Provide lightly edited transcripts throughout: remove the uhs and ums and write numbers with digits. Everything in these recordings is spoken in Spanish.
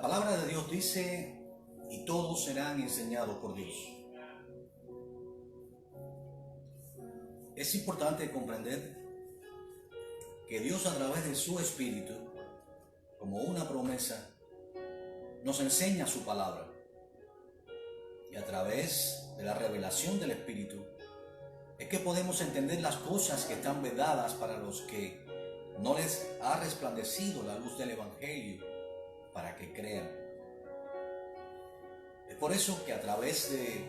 palabra de Dios dice, y todos serán enseñados por Dios. Es importante comprender que Dios, a través de su Espíritu, como una promesa, nos enseña su palabra. Y a través de la revelación del Espíritu es que podemos entender las cosas que están vedadas para los que no les ha resplandecido la luz del Evangelio para que crean. Es por eso que a través de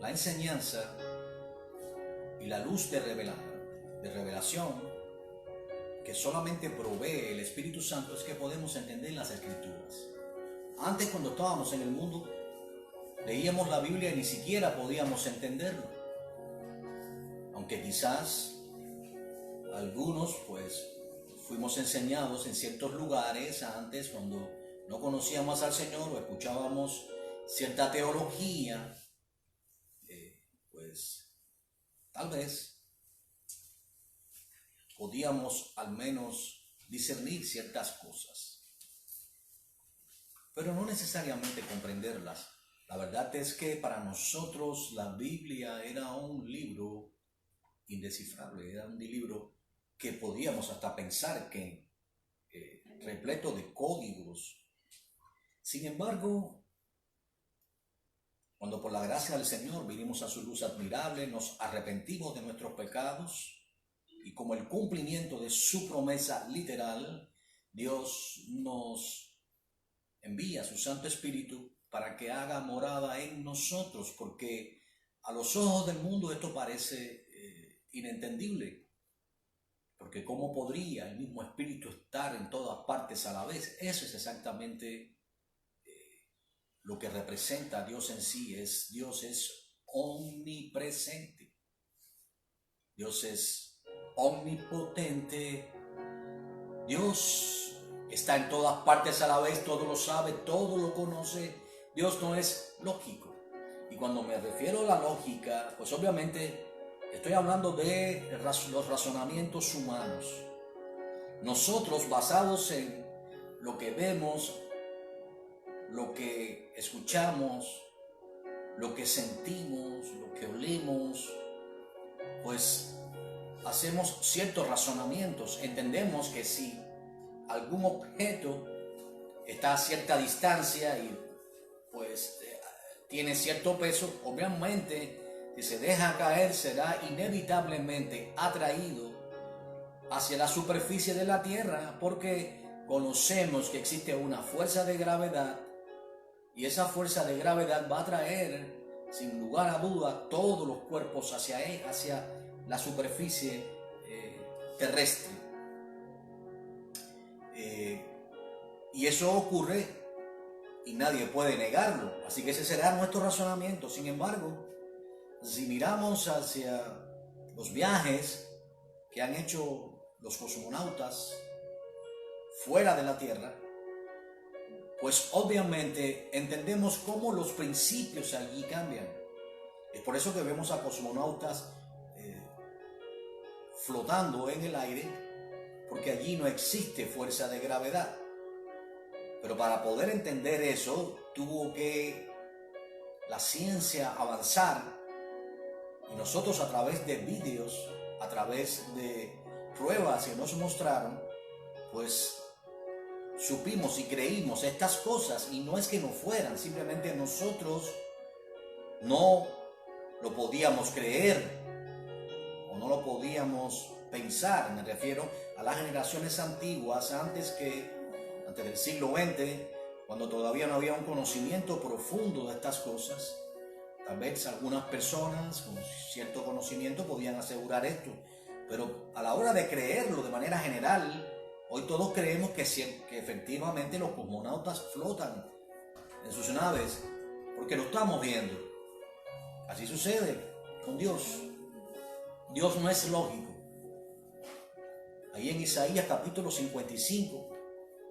la enseñanza y la luz de revelación que solamente provee el Espíritu Santo, es que podemos entender las Escrituras. Antes, cuando estábamos en el mundo, leíamos la Biblia y ni siquiera podíamos entenderlo. Aunque quizás algunos fuimos enseñados en ciertos lugares antes, cuando no conocíamos al Señor o escuchábamos cierta teología, tal vez podíamos al menos discernir ciertas cosas, pero no necesariamente comprenderlas. La verdad es que para nosotros la Biblia era un libro indescifrable, era un libro que podíamos hasta pensar que repleto de códigos. Sin embargo, cuando por la gracia del Señor vinimos a su luz admirable, nos arrepentimos de nuestros pecados y como el cumplimiento de su promesa literal, Dios nos envía su Santo Espíritu para que haga morada en nosotros, porque a los ojos del mundo esto parece inentendible, porque ¿cómo podría el mismo Espíritu estar en todas partes a la vez? Eso es exactamente lo que representa a Dios en sí. Dios es omnipresente, Dios es omnipotente, Dios está en todas partes a la vez, todo lo sabe, todo lo conoce. Dios no es lógico. Y cuando me refiero a la lógica, pues obviamente estoy hablando de los razonamientos humanos. Nosotros, basados en lo que vemos, lo que escuchamos, lo que sentimos, lo que olemos, pues hacemos ciertos razonamientos. Entendemos que si algún objeto está a cierta distancia y tiene cierto peso, obviamente si se deja caer será inevitablemente atraído hacia la superficie de la tierra, porque conocemos que existe una fuerza de gravedad y esa fuerza de gravedad va a atraer sin lugar a duda todos los cuerpos hacia la superficie terrestre. Y eso ocurre y nadie puede negarlo, así que ese será nuestro razonamiento. Sin embargo, si miramos hacia los viajes que han hecho los cosmonautas fuera de la Tierra, pues obviamente entendemos cómo los principios allí cambian. Es por eso que vemos a cosmonautas flotando en el aire, porque allí no existe fuerza de gravedad. Pero para poder entender eso, tuvo que la ciencia avanzar, y nosotros a través de vídeos, a través de pruebas que nos mostraron, pues supimos y creímos estas cosas, y no es que no fueran, simplemente nosotros no lo podíamos creer o no lo podíamos pensar. Me refiero a las generaciones antiguas, antes del siglo XX, cuando todavía no había un conocimiento profundo de estas cosas. Tal vez algunas personas con cierto conocimiento podían asegurar esto, pero a la hora de creerlo de manera general, hoy todos creemos que efectivamente los cosmonautas flotan en sus naves, porque lo estamos viendo. Así sucede con Dios. Dios no es lógico. Ahí en Isaías capítulo 55,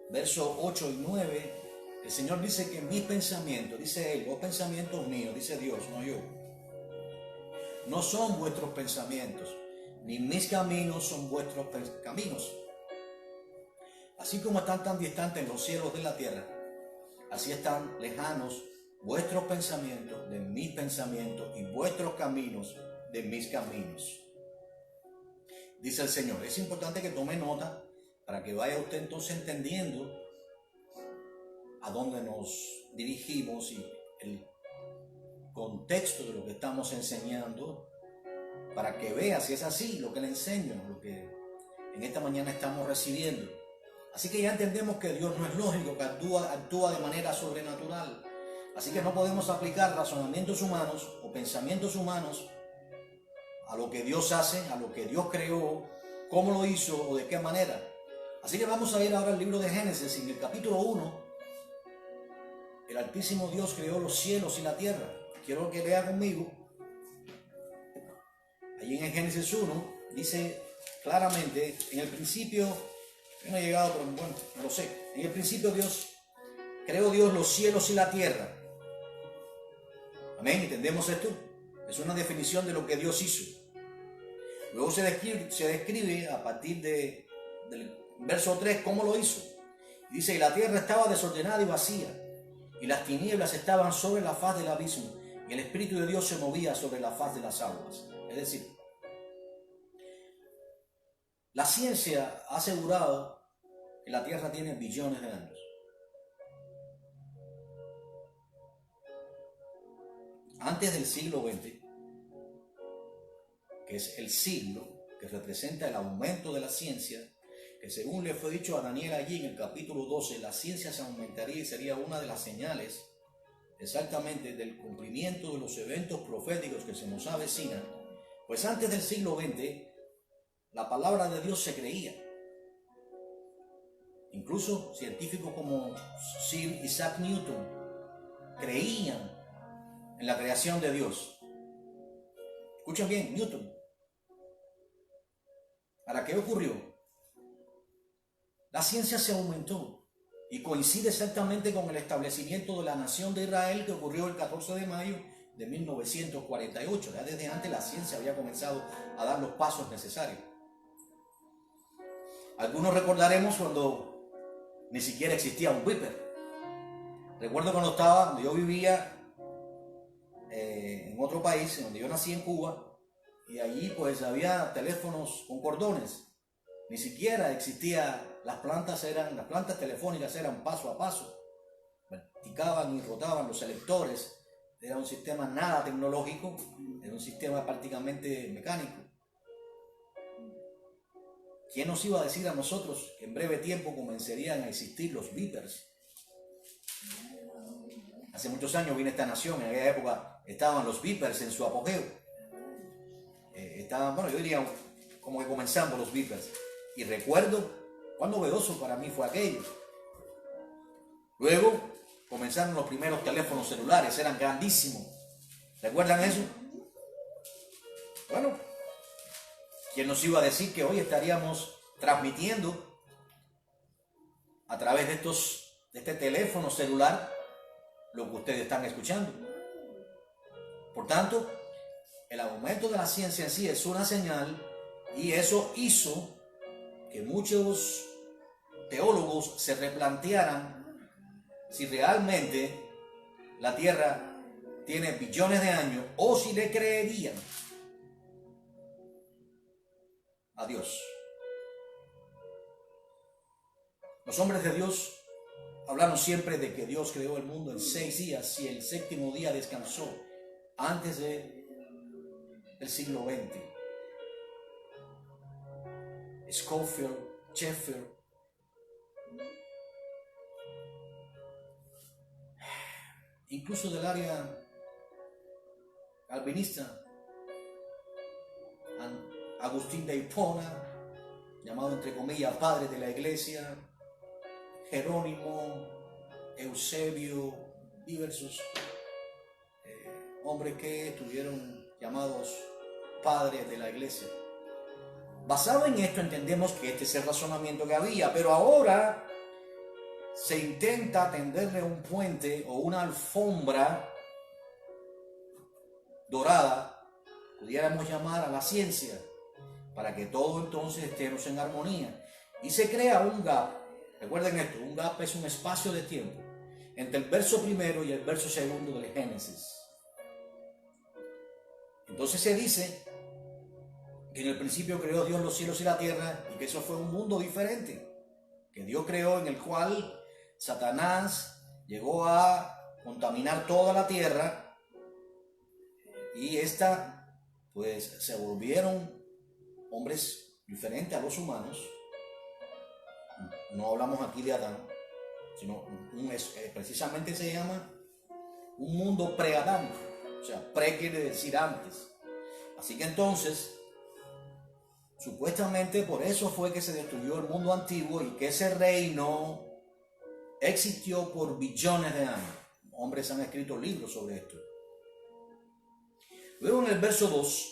versos 8 y 9, el Señor dice que mis pensamientos, dice Él, los pensamientos míos, dice Dios, no yo, no son vuestros pensamientos, ni mis caminos son vuestros caminos. Así como están tan distantes los cielos de la tierra, así están lejanos vuestros pensamientos de mis pensamientos y vuestros caminos de mis caminos. Dice el Señor. Es importante que tome nota para que vaya usted entonces entendiendo a dónde nos dirigimos y el contexto de lo que estamos enseñando, para que vea si es así lo que le enseño, lo que en esta mañana estamos recibiendo. Así que ya entendemos que Dios no es lógico, que actúa de manera sobrenatural. Así que no podemos aplicar razonamientos humanos o pensamientos humanos a lo que Dios hace, a lo que Dios creó, cómo lo hizo o de qué manera. Así que vamos a ir ahora al libro de Génesis. En el capítulo 1, el Altísimo Dios creó los cielos y la tierra. Quiero que lea conmigo. Allí en el Génesis 1 dice claramente, en el principio, yo no he llegado, pero bueno, no lo sé. En el principio creó Dios los cielos y la tierra. Amén, ¿entendemos esto? Es una definición de lo que Dios hizo. Luego se describe a partir del verso 3 cómo lo hizo. Dice, y la tierra estaba desordenada y vacía, y las tinieblas estaban sobre la faz del abismo, y el Espíritu de Dios se movía sobre la faz de las aguas. Es decir, la ciencia ha asegurado que la tierra tiene billones de años. Antes del siglo XX, que es el siglo que representa el aumento de la ciencia, que según le fue dicho a Daniel allí en el capítulo 12, la ciencia se aumentaría y sería una de las señales exactamente del cumplimiento de los eventos proféticos que se nos avecinan. Pues antes del siglo XX, la palabra de Dios se creía. Incluso científicos como Sir Isaac Newton creían en la creación de Dios. Escuchen bien, Newton. ¿Para qué ocurrió? La ciencia se aumentó y coincide exactamente con el establecimiento de la nación de Israel, que ocurrió el 14 de mayo de 1948. Ya desde antes la ciencia había comenzado a dar los pasos necesarios. Algunos recordaremos cuando ni siquiera existía un beeper. Recuerdo cuando yo vivía en otro país, donde yo nací en Cuba, y allí pues había teléfonos con cordones. Ni siquiera existía, las plantas telefónicas eran paso a paso. Practicaban y rotaban los selectores. Era un sistema nada tecnológico, era un sistema prácticamente mecánico. ¿Quién nos iba a decir a nosotros que en breve tiempo comenzarían a existir los beepers? Hace muchos años vine a esta nación, en aquella época estaban los beepers en su apogeo. Yo diría como que comenzamos los beepers. Y recuerdo cuán novedoso para mí fue aquello. Luego comenzaron los primeros teléfonos celulares, eran grandísimos. ¿Recuerdan eso? Bueno, ¿quién nos iba a decir que hoy estaríamos transmitiendo a través de este teléfono celular lo que ustedes están escuchando? Por tanto, el aumento de la ciencia en sí es una señal, y eso hizo que muchos teólogos se replantearan si realmente la Tierra tiene billones de años o si le creerían a Dios. Los hombres de Dios hablaron siempre de que Dios creó el mundo en 6 días y el séptimo día descansó, antes del siglo XX. Scofield, Sheffield, incluso del área calvinista, Agustín de Hipona, llamado entre comillas padre de la iglesia, Jerónimo, Eusebio, diversos hombres que estuvieron llamados padres de la iglesia. Basado en esto entendemos que este es el razonamiento que había, pero ahora se intenta tenderle un puente o una alfombra dorada, pudiéramos llamar, a la ciencia, para que todo entonces estemos en armonía. Y se crea un gap Recuerden esto, un gap es un espacio de tiempo entre el verso primero y el verso segundo del Génesis. Entonces se dice que en el principio creó Dios los cielos y la tierra y que eso fue un mundo diferente que Dios creó, en el cual Satanás llegó a contaminar toda la tierra y pues se volvieron hombres diferentes a los humanos. No hablamos aquí de Adán, sino precisamente se llama un mundo pre-Adán, o sea, pre quiere decir antes. Así que entonces, supuestamente por eso fue que se destruyó el mundo antiguo y que ese reino existió por billones de años. Hombres han escrito libros sobre esto. Luego en el verso 2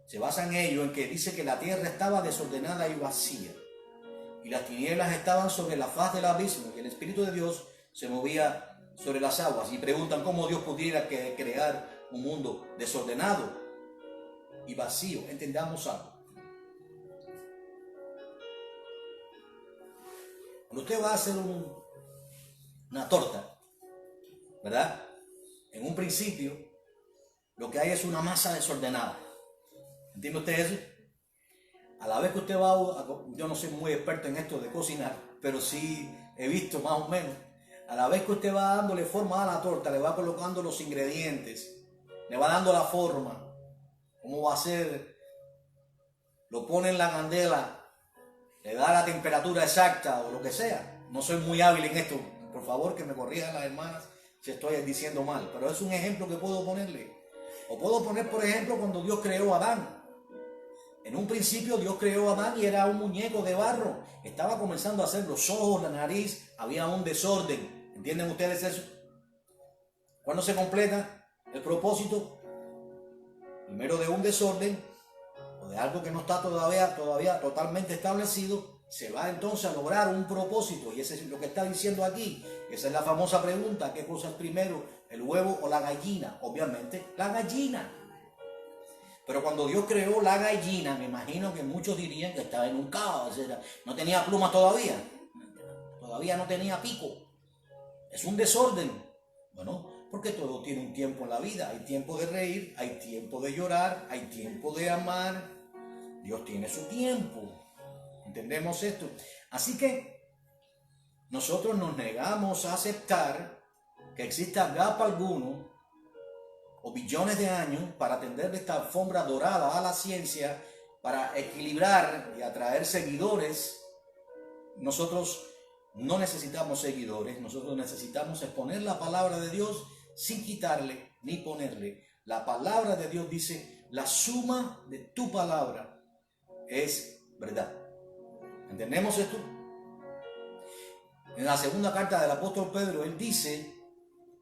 se basa en ello, en que dice que la tierra estaba desordenada y vacía y las tinieblas estaban sobre la faz del abismo y el Espíritu de Dios se movía sobre las aguas. Y preguntan cómo Dios pudiera crear un mundo desordenado y vacío. Entendamos algo. Cuando usted va a hacer una torta, ¿verdad? En un principio, lo que hay es una masa desordenada. ¿Entiende usted eso? A la vez que usted yo no soy muy experto en esto de cocinar, pero sí he visto más o menos. A la vez que usted va dándole forma a la torta, le va colocando los ingredientes, le va dando la forma, cómo va a ser, lo pone en la candela, le da la temperatura exacta o lo que sea. No soy muy hábil en esto, por favor que me corrijan las hermanas si estoy diciendo mal, pero es un ejemplo que puedo ponerle. O puedo poner, por ejemplo, cuando Dios creó a Adán. En un principio Dios creó a Adán y era un muñeco de barro. Estaba comenzando a hacer los ojos, la nariz, había un desorden. ¿Entienden ustedes eso? ¿Cuándo se completa el propósito? Primero de un desorden o de algo que no está todavía totalmente establecido, se va entonces a lograr un propósito. Y eso es lo que está diciendo aquí. Esa es la famosa pregunta: ¿qué cosa es primero, el huevo o la gallina? Obviamente la gallina. Pero cuando Dios creó la gallina, me imagino que muchos dirían que estaba en un caos, no tenía plumas todavía no tenía pico. Es un desorden. Bueno, porque todo tiene un tiempo en la vida. Hay tiempo de reír, hay tiempo de llorar, hay tiempo de amar. Dios tiene su tiempo. ¿Entendemos esto? Así que nosotros nos negamos a aceptar que exista gap alguno o billones de años para tender esta alfombra dorada a la ciencia, para equilibrar y atraer seguidores. Nosotros no necesitamos seguidores, nosotros necesitamos exponer la palabra de Dios sin quitarle ni ponerle. La palabra de Dios dice: la suma de tu palabra es verdad. ¿Entendemos esto? En la segunda carta del apóstol Pedro, él dice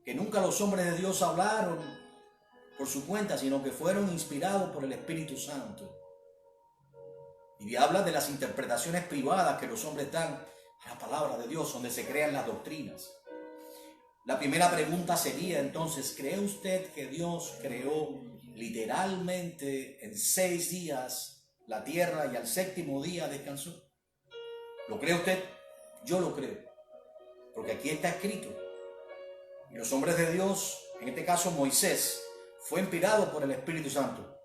que nunca los hombres de Dios hablaron por su cuenta, sino que fueron inspirados por el Espíritu Santo. Y habla de las interpretaciones privadas que los hombres dan a la palabra de Dios, donde se crean las doctrinas. La primera pregunta sería entonces: ¿cree usted que Dios creó literalmente en 6 días la tierra y al 7º día descansó? ¿Lo cree usted? Yo lo creo, porque aquí está escrito. Y los hombres de Dios, en este caso Moisés, fue inspirado por el Espíritu Santo,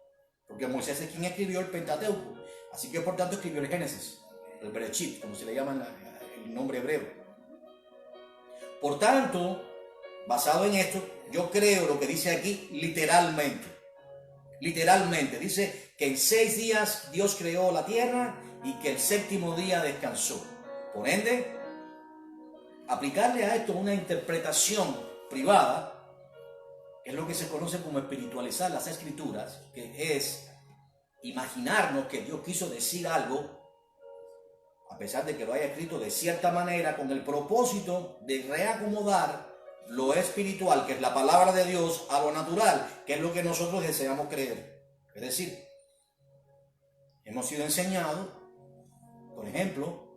porque Moisés es quien escribió el Pentateuco. Así que por tanto escribió el Génesis, el Bereshit, como se le llama el nombre hebreo. Por tanto, basado en esto, yo creo lo que dice aquí literalmente. Literalmente, dice que en 6 días Dios creó la tierra y que el 7º día descansó. Por ende, aplicarle a esto una interpretación privada es lo que se conoce como espiritualizar las escrituras, que es imaginarnos que Dios quiso decir algo, a pesar de que lo haya escrito de cierta manera, con el propósito de reacomodar lo espiritual, que es la palabra de Dios, a lo natural, que es lo que nosotros deseamos creer. Es decir, hemos sido enseñados, por ejemplo,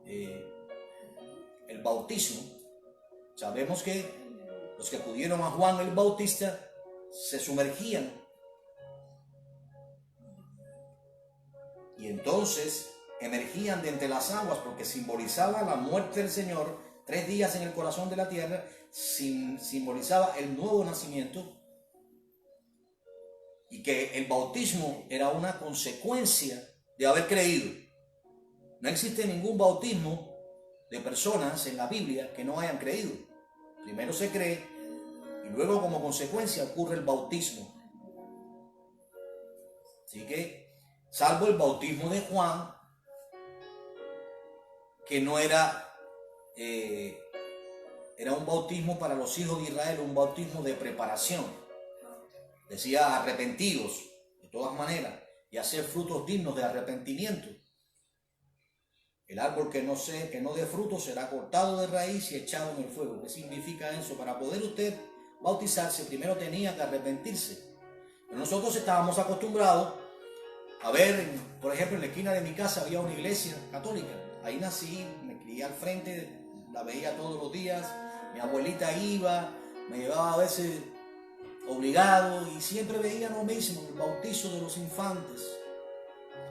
el bautismo. Sabemos que los que acudieron a Juan el Bautista se sumergían. Y entonces emergían de entre las aguas, porque simbolizaba la muerte del Señor, 3 días en el corazón de la tierra, simbolizaba el nuevo nacimiento, y que el bautismo era una consecuencia de haber creído. No existe ningún bautismo de personas en la Biblia que no hayan creído. Primero se cree y luego como consecuencia ocurre el bautismo. Así que, salvo el bautismo de Juan, que no era, era un bautismo para los hijos de Israel, un bautismo de preparación. Decía arrepentidos, de todas maneras, y hacer frutos dignos de arrepentimiento. El árbol que no dé fruto será cortado de raíz y echado en el fuego. ¿Qué significa eso? Para poder usted bautizarse, primero tenía que arrepentirse. Pero nosotros estábamos acostumbrados a ver, por ejemplo, en la esquina de mi casa había una iglesia católica. Ahí nací, me crié al frente, la veía todos los días. Mi abuelita iba, me llevaba a veces obligado y siempre veía lo mismo, el bautizo de los infantes.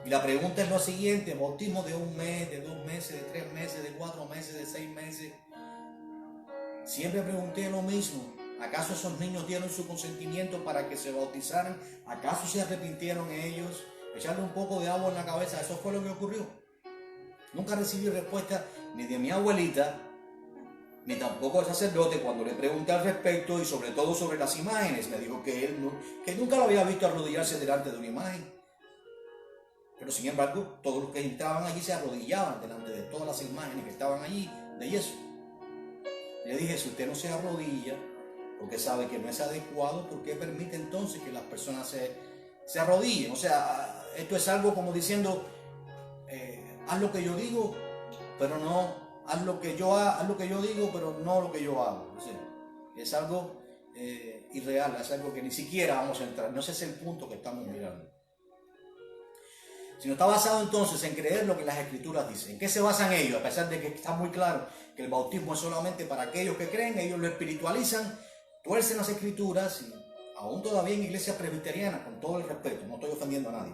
Y la pregunta es lo siguiente: bautismo de 1 mes, de 2 meses, de 3 meses, de 4 meses, de 6 meses. Siempre pregunté lo mismo: ¿acaso esos niños dieron su consentimiento para que se bautizaran? ¿Acaso se arrepintieron ellos? Echarle un poco de agua en la cabeza, eso fue lo que ocurrió. Nunca recibí respuesta ni de mi abuelita, ni tampoco del sacerdote cuando le pregunté al respecto, y sobre todo sobre las imágenes. Me dijo que él nunca lo había visto arrodillarse delante de una imagen. Pero sin embargo, todos los que entraban allí se arrodillaban delante de todas las imágenes que estaban allí de yeso. Le dije: si usted no se arrodilla porque sabe que no es adecuado, ¿por qué permite entonces que las personas se arrodillen? O sea, esto es algo como diciendo, haz lo que yo digo, pero no, haz lo que yo digo, pero no lo que yo hago. O sea, es algo irreal, es algo que ni siquiera vamos a entrar. No ese es el punto que estamos mirando. Sino está basado entonces en creer lo que las Escrituras dicen. ¿En qué se basan ellos? A pesar de que está muy claro que el bautismo es solamente para aquellos que creen, ellos lo espiritualizan, tuercen las Escrituras, y aún todavía en iglesias presbiterianas, con todo el respeto, no estoy ofendiendo a nadie,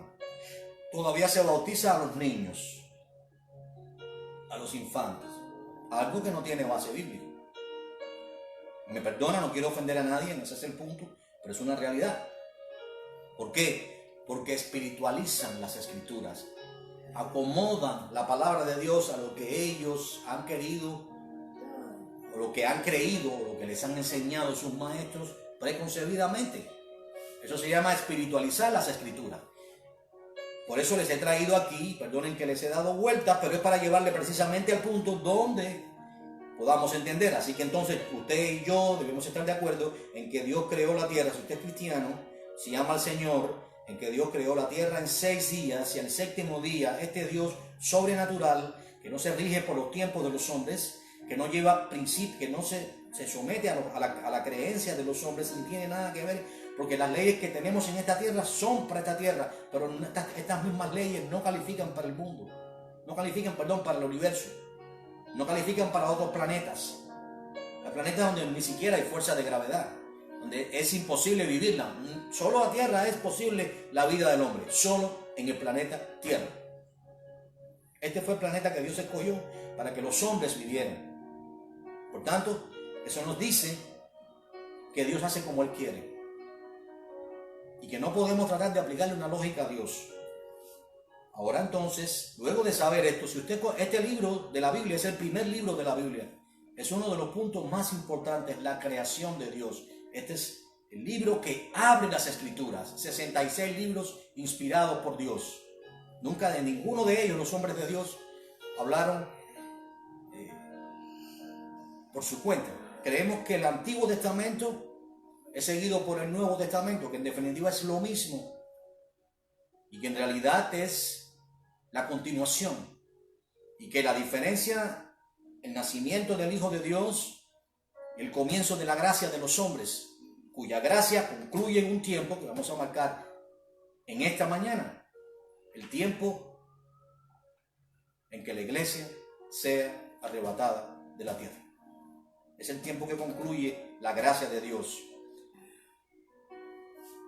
todavía se bautiza a los niños, a los infantes, algo que no tiene base bíblica. Me perdona, no quiero ofender a nadie, ese es el punto, pero es una realidad. ¿Por qué? Porque espiritualizan las Escrituras, acomodan la palabra de Dios a lo que ellos han querido, o lo que han creído, o lo que les han enseñado sus maestros preconcebidamente. Eso se llama espiritualizar las Escrituras. Por eso les he traído aquí, perdonen que les he dado vueltas, pero es para llevarle precisamente al punto donde podamos entender. Así que entonces usted y yo debemos estar de acuerdo en que Dios creó la tierra. Si usted es cristiano, si ama al Señor, en que Dios creó la tierra en 6 días, y al 7º día este Dios sobrenatural, que no se rige por los tiempos de los hombres, que no lleva principio, que no se somete a la creencia de los hombres, ni tiene nada que ver, porque las leyes que tenemos en esta tierra son para esta tierra, pero estas mismas leyes no califican para el mundo, no califican, para el universo, no califican para otros planetas, el planeta donde ni siquiera hay fuerza de gravedad, donde es imposible vivirla. Solo la Tierra es posible la vida del hombre, solo en el planeta Tierra. Este fue el planeta que Dios escogió para que los hombres vivieran. Por tanto, eso nos dice que Dios hace como Él quiere, y que no podemos tratar de aplicarle una lógica a Dios. Ahora entonces, luego de saber esto, si usted, este libro de la Biblia es el primer libro de la Biblia, es uno de los puntos más importantes, la creación de Dios. Este es el libro que abre las Escrituras, 66 libros inspirados por Dios. Nunca de ninguno de ellos los hombres de Dios hablaron por su cuenta. Creemos que el Antiguo Testamento es seguido por el Nuevo Testamento, que en definitiva es lo mismo, y que en realidad es la continuación, y que la diferencia, el nacimiento del Hijo de Dios, el comienzo de la gracia de los hombres, cuya gracia concluye en un tiempo que vamos a marcar en esta mañana, el tiempo en que la iglesia sea arrebatada de la tierra. Es el tiempo que concluye la gracia de Dios.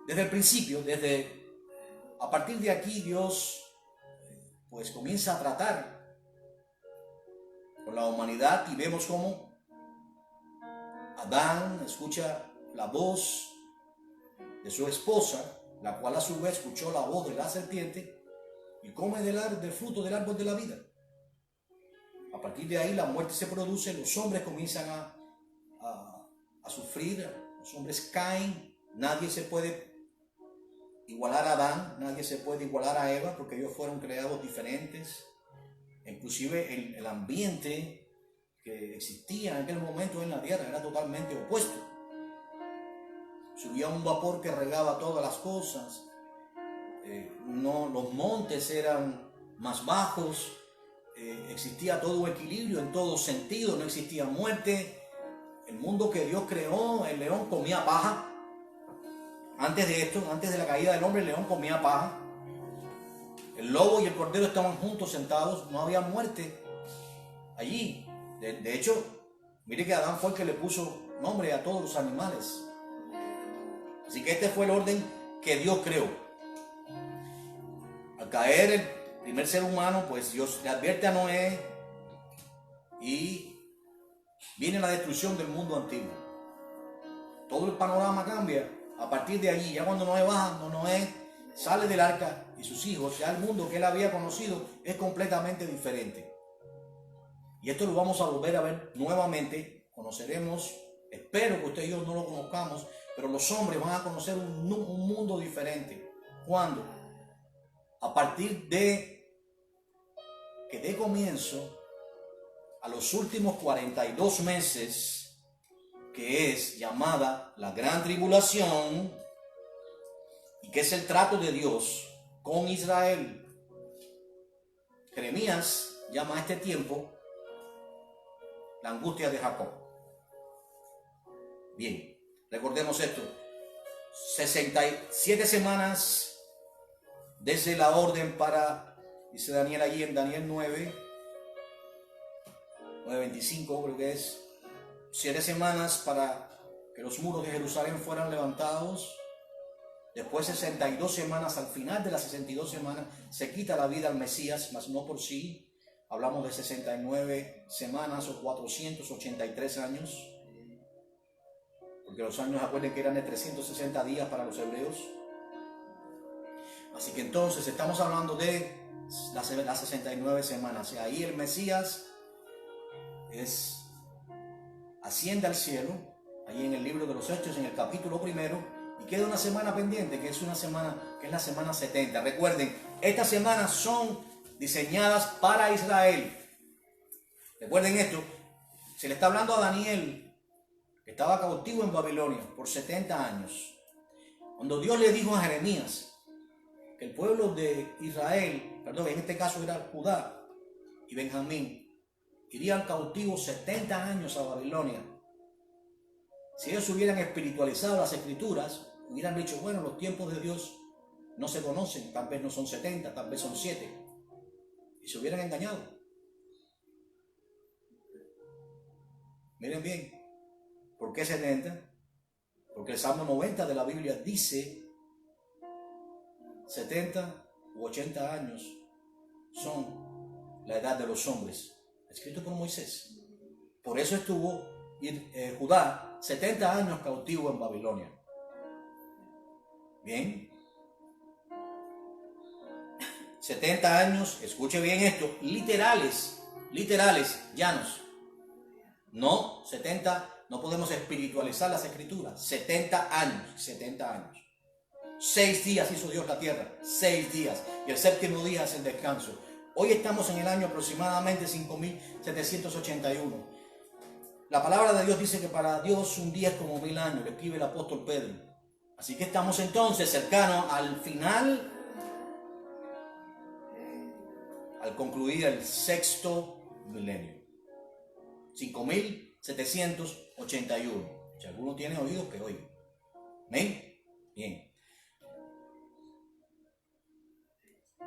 Desde el principio, a partir de aquí, Dios, pues comienza a tratar con la humanidad y vemos cómo Adán escucha la voz de su esposa, la cual a su vez escuchó la voz de la serpiente y come del fruto del árbol de la vida. A partir de ahí la muerte se produce, los hombres comienzan a sufrir, los hombres caen, nadie se puede igualar a Adán, nadie se puede igualar a Eva porque ellos fueron creados diferentes. Inclusive el ambiente que existía en aquel momento en la tierra era totalmente opuesto. Subía un vapor que regaba todas las cosas, los montes eran más bajos, existía todo equilibrio en todo sentido, no existía muerte. El mundo que Dios creó, el león comía paja. Antes de esto, antes de la caída del hombre, el león comía paja. El lobo y el cordero estaban juntos sentados, no había muerte allí. De hecho, mire que Adán fue el que le puso nombre a todos los animales. Así que este fue el orden que Dios creó. Al caer el primer ser humano, pues Dios le advierte a Noé y viene la destrucción del mundo antiguo. Todo el panorama cambia. A partir de allí, ya cuando Noé sale del arca y sus hijos, ya el mundo que él había conocido es completamente diferente. Y esto lo vamos a volver a ver nuevamente. Conoceremos, espero que usted y yo no lo conozcamos, pero los hombres van a conocer un mundo diferente. ¿Cuándo? A partir de que dé comienzo a los últimos 42 meses, que es llamada la gran tribulación, y que es el trato de Dios con Israel. Jeremías llama a este tiempo la angustia de Jacob. Bien, recordemos esto: 67 semanas desde la orden para, dice Daniel allí en Daniel 9:25 creo que es, 7 semanas para que los muros de Jerusalén fueran levantados. Después 62 semanas, al final de las 62 semanas se quita la vida al Mesías, mas no por sí. Hablamos de 69 semanas o 483 años. Porque los años, acuerden que eran de 360 días para los hebreos. Así que entonces estamos hablando de las 69 semanas. Y ahí el Mesías asciende al cielo, ahí en el libro de los Hechos, en el capítulo 1, y queda una semana pendiente, que es la semana 70. Recuerden, estas semanas son diseñadas para Israel. Recuerden esto, se le está hablando a Daniel, que estaba cautivo en Babilonia por 70 años. Cuando Dios le dijo a Jeremías que el pueblo de Israel, perdón, en este caso era Judá y Benjamín, irían cautivos 70 años a Babilonia. Si ellos hubieran espiritualizado las escrituras, hubieran dicho, bueno, los tiempos de Dios no se conocen, tal vez no son 70, tal vez son 7. Y se hubieran engañado. Miren bien, ¿por qué 70? Porque el Salmo 90 de la Biblia dice 70 u 80 años son la edad de los hombres, escrito por Moisés. Por eso estuvo Judá 70 años cautivo en Babilonia. Bien, 70 años, escuche bien esto, literales, llanos. No, 70, no podemos espiritualizar las escrituras. 70 años. 6 días hizo Dios la tierra, 6 días. Y el séptimo día es el descanso. Hoy estamos en el año aproximadamente 5781. La palabra de Dios dice que para Dios un día es como 1000 años, lo escribe el apóstol Pedro. Así que estamos entonces cercanos al final, al concluir el sexto milenio. 5781. Si alguno tiene oídos, que oiga. ¿Amén? Bien.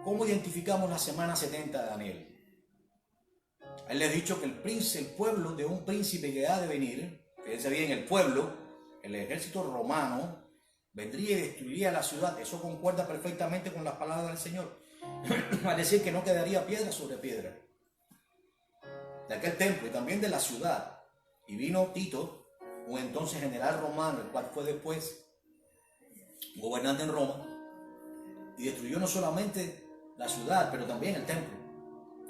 ¿Cómo identificamos la semana 70 de Daniel? Él le ha dicho que el pueblo de un príncipe que ha de venir, fíjense bien, el pueblo, el ejército romano, vendría y destruiría la ciudad. Eso concuerda perfectamente con las palabras del Señor. a decir que no quedaría piedra sobre piedra de aquel templo y también de la ciudad. Y vino Tito, un entonces general romano, el cual fue después gobernante en Roma, y destruyó no solamente la ciudad, pero también el templo.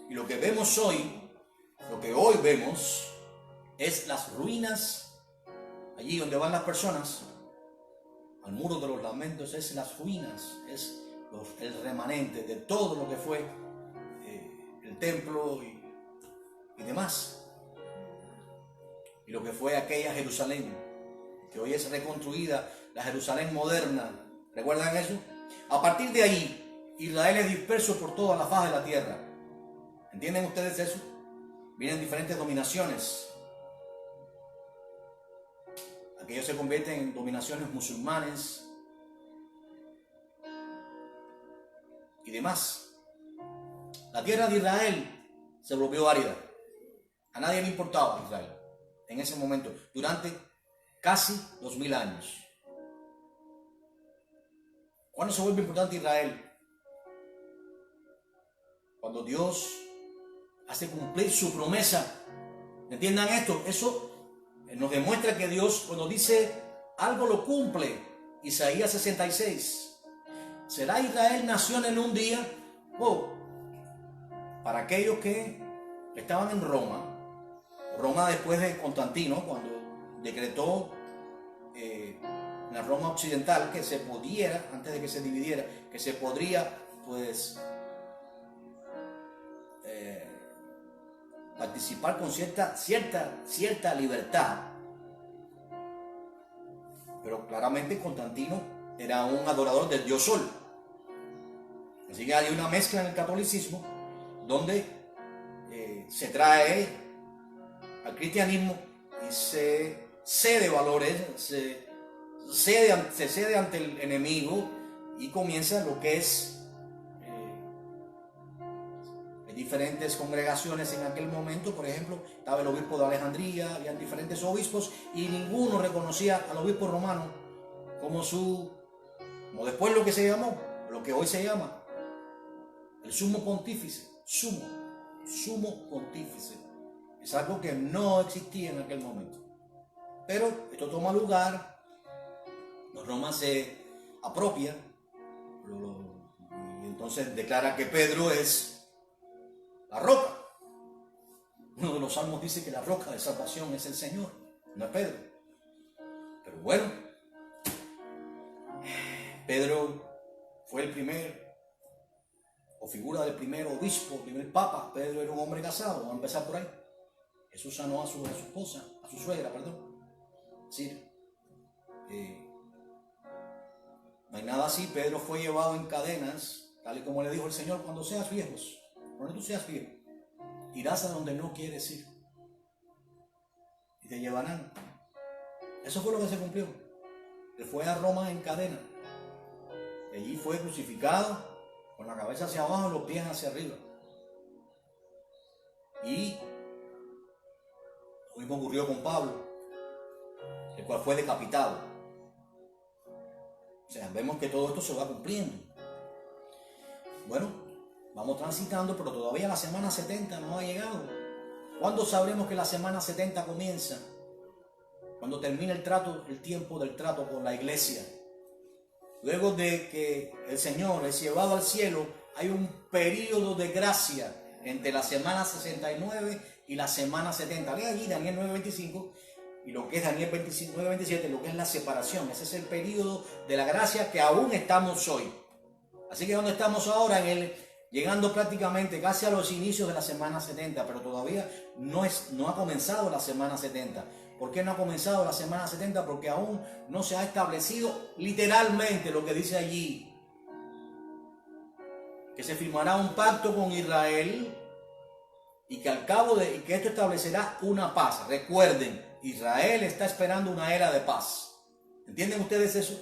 Y lo que vemos hoy, lo que hoy vemos, es las ruinas, allí donde van las personas, al muro de los lamentos, es las ruinas, es el remanente de todo lo que fue el templo y demás. Y lo que fue aquella Jerusalén, que hoy es reconstruida, la Jerusalén moderna. ¿Recuerdan eso? A partir de ahí, Israel es disperso por toda la faz de la tierra. ¿Entienden ustedes eso? Vienen diferentes dominaciones. Aquellos se convierten en dominaciones musulmanes y demás. La tierra de Israel se volvió árida. A nadie le importaba Israel en ese momento, durante casi 2000 años. ¿Cuándo se vuelve importante Israel? Cuando Dios hace cumplir su promesa. ¿Entiendan esto? Eso nos demuestra que Dios, cuando dice algo, lo cumple. Isaías 66. ¿Será Israel nación en un día? Para aquellos que estaban en Roma después de Constantino, cuando decretó en la Roma occidental que se pudiera, antes de que se dividiera, que se podría pues participar con cierta libertad. Pero claramente Constantino era un adorador del dios Sol. Así que hay una mezcla en el catolicismo donde se trae al cristianismo y se cede valores, se cede ante el enemigo y comienza lo que es diferentes congregaciones en aquel momento. Por ejemplo, estaba el obispo de Alejandría, había diferentes obispos y ninguno reconocía al obispo romano como después lo que se llamó, lo que hoy se llama el sumo pontífice. Sumo pontífice. Es algo que no existía en aquel momento. Pero esto toma lugar, Roma se apropia y entonces declara que Pedro es la roca. Uno de los salmos dice que la roca de salvación es el Señor, no es Pedro. Pero bueno, Pedro fue el primer, o figura del primer obispo, primer papa. Pedro era un hombre casado, vamos a empezar por ahí. Jesús sanó a su esposa, a su suegra, perdón. Es decir, no hay nada así. Pedro fue llevado en cadenas, tal y como le dijo el Señor: cuando seas viejos, cuando tú seas viejo, irás a donde no quieres ir y te llevarán. Eso fue lo que se cumplió. Él fue a Roma en cadena. Y allí fue crucificado con la cabeza hacia abajo y los pies hacia arriba. Y lo mismo ocurrió con Pablo, el cual fue decapitado. O sea, vemos que todo esto se va cumpliendo. Bueno, vamos transitando, pero todavía la semana 70 no ha llegado. ¿Cuándo sabremos que la semana 70 comienza? Cuando termine el tiempo del trato con la iglesia. Luego de que el Señor es llevado al cielo, hay un periodo de gracia entre la semana 69 y la semana 70. Lea allí Daniel 9:25 y lo que es Daniel 9:27, lo que es la separación. Ese es el periodo de la gracia que aún estamos hoy. Así que donde estamos ahora, llegando prácticamente casi a los inicios de la semana 70, pero todavía no ha comenzado la semana 70. ¿Por qué no ha comenzado la semana 70? Porque aún no se ha establecido literalmente lo que dice allí, que se firmará un pacto con Israel y que y que esto establecerá una paz. Recuerden, Israel está esperando una era de paz. ¿Entienden ustedes eso?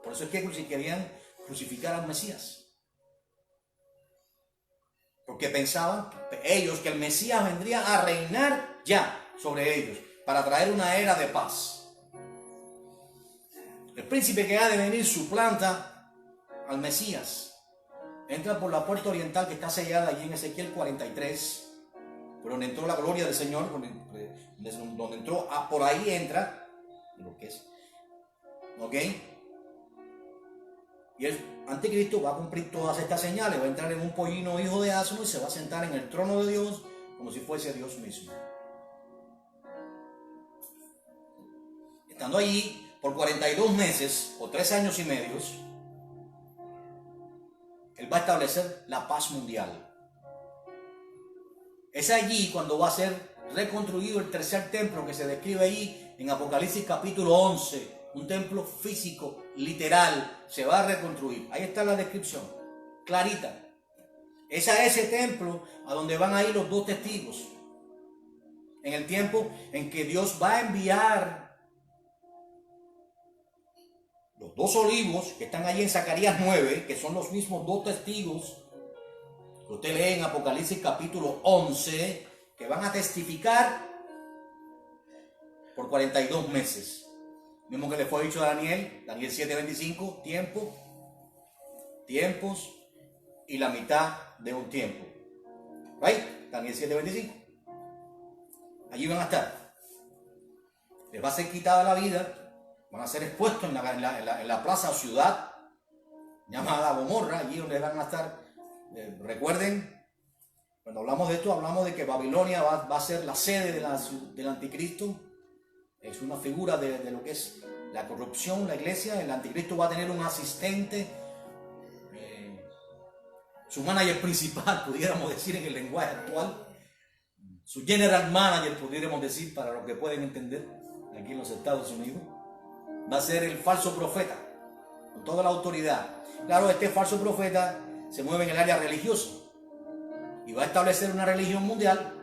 Por eso es que querían crucificar al Mesías, porque pensaban ellos que el Mesías vendría a reinar ya sobre ellos para traer una era de paz. El príncipe que ha de venir suplanta al Mesías. entra por la puerta oriental que está sellada allí en Ezequiel 43, por donde entró la gloria del Señor, donde entró, por ahí entra, lo que es, ¿ok? Y el anticristo va a cumplir todas estas señales, va a entrar en un pollino hijo de asno y se va a sentar en el trono de Dios como si fuese Dios mismo. Estando allí por 42 meses o 3 años y medio, Él va a establecer la paz mundial. Es allí cuando va a ser reconstruido el tercer templo que se describe ahí en Apocalipsis capítulo 11. Un templo físico, literal, se va a reconstruir. Ahí está la descripción, clarita. Es a ese templo a donde van a ir los 2 testigos. En el tiempo en que Dios va a enviar los 2 olivos que están allí en Zacarías 9, que son los mismos 2 testigos que usted lee en Apocalipsis capítulo 11, que van a testificar por 42 meses. Mismo que le fue dicho a Daniel 7:25, tiempos y la mitad de un tiempo. ¿Right? Daniel 7:25. Allí van a estar. Les va a ser quitada la vida, van a ser expuestos en la plaza o ciudad llamada Gomorra, allí donde van a estar. Recuerden, cuando hablamos de esto, hablamos de que Babilonia va a ser la sede del anticristo. Es una figura de lo que es la corrupción, la iglesia. El anticristo va a tener un asistente, su manager principal, pudiéramos decir en el lenguaje actual, su general manager, pudiéramos decir, para los que pueden entender aquí en los Estados Unidos. Va a ser el falso profeta, con toda la autoridad. Claro, este falso profeta se mueve en el área religiosa y va a establecer una religión mundial.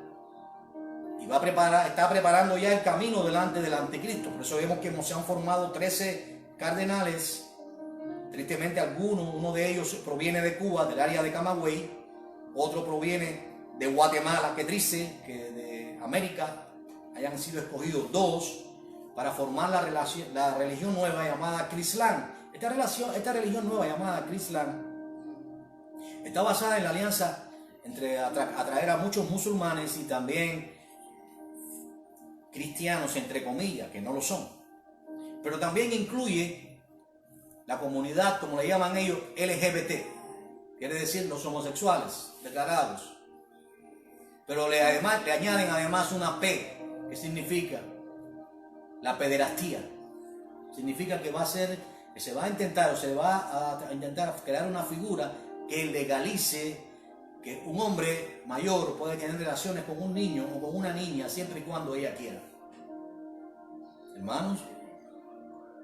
Y está preparando ya el camino delante del anticristo. Por eso vemos que se han formado 13 cardenales. Tristemente uno de ellos proviene de Cuba, del área de Camagüey. Otro proviene de Guatemala. Qué triste que de América hayan sido escogidos 2 para formar la religión nueva llamada Crislán. Esta religión nueva llamada Crislán está basada en la alianza entre atraer a muchos musulmanes y también cristianos, entre comillas, que no lo son. Pero también incluye la comunidad, como le llaman ellos, LGBT. Quiere decir los homosexuales declarados. Pero le añaden además una P, que significa la pederastía. Significa que se va a intentar crear una figura que legalice que un hombre mayor puede tener relaciones con un niño o con una niña siempre y cuando ella quiera. Hermanos,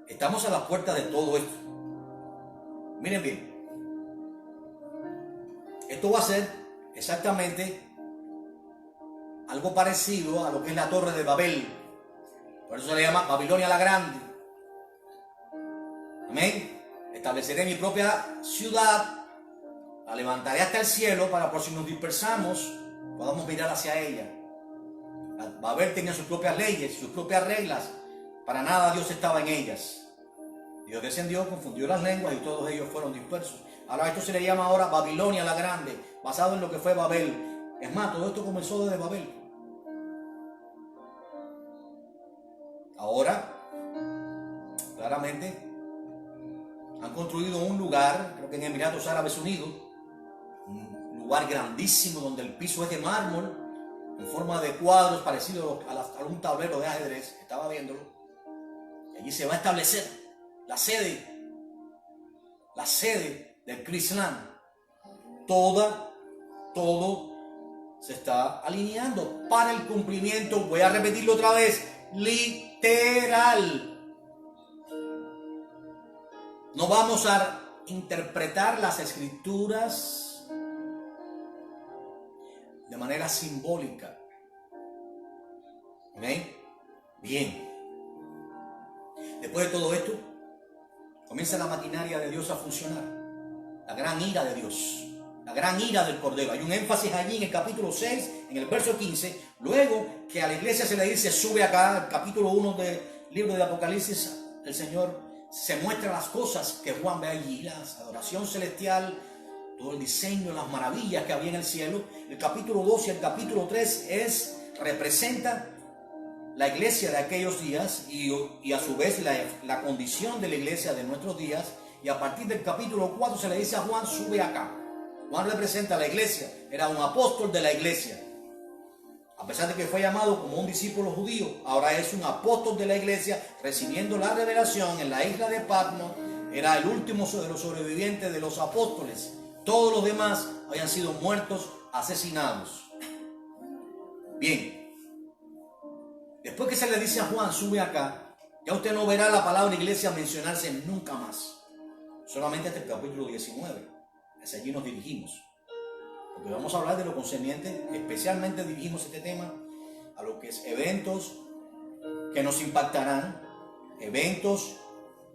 estamos a las puertas de todo esto. Miren bien, esto va a ser exactamente algo parecido a lo que es la Torre de Babel. Por eso se le llama Babilonia la Grande. Amén. Estableceré mi propia ciudad, la levantaré hasta el cielo para por si nos dispersamos podamos mirar hacia ella. Babel tenía sus propias leyes, sus propias reglas. Para nada Dios estaba en ellas. Dios descendió, confundió las lenguas y todos ellos fueron dispersos. Ahora esto se le llama ahora Babilonia la Grande, basado en lo que fue Babel. Es más, todo esto comenzó desde Babel. Ahora, claramente, han construido un lugar, creo que en Emiratos Árabes Unidos, un lugar grandísimo donde el piso es de mármol, en forma de cuadros parecidos a un tablero de ajedrez. Estaba viéndolo. Y allí se va a establecer la sede del Crislán. Todo se está alineando para el cumplimiento, voy a repetirlo otra vez, literal. No vamos a interpretar las escrituras de manera simbólica. ¿Ok? Bien. Después de todo esto, comienza la maquinaria de Dios a funcionar. La gran ira de Dios. La gran ira del Cordero. Hay un énfasis allí en el capítulo 6, en el verso 15. Luego que a la iglesia se le dice, sube acá, el capítulo 1 del libro de Apocalipsis, el Señor se muestra las cosas que Juan ve allí. La adoración celestial, todo el diseño, las maravillas que había en el cielo. El capítulo 2 y el capítulo 3 representa la iglesia de aquellos días y a su vez la condición de la iglesia de nuestros días. Y a partir del capítulo 4 se le dice a Juan, sube acá. Juan representa a la iglesia, era un apóstol de la iglesia. A pesar de que fue llamado como un discípulo judío, ahora es un apóstol de la iglesia, recibiendo la revelación en la isla de Patmos. Era el último de los sobrevivientes de los apóstoles. Todos los demás habían sido muertos, asesinados. Bien, después que se le dice a Juan, sube acá, ya usted no verá la palabra iglesia mencionarse nunca más. Solamente hasta el capítulo 19. Hacia allí nos dirigimos. Porque vamos a hablar de lo concerniente, especialmente dirigimos este tema a lo que es eventos que nos impactarán, eventos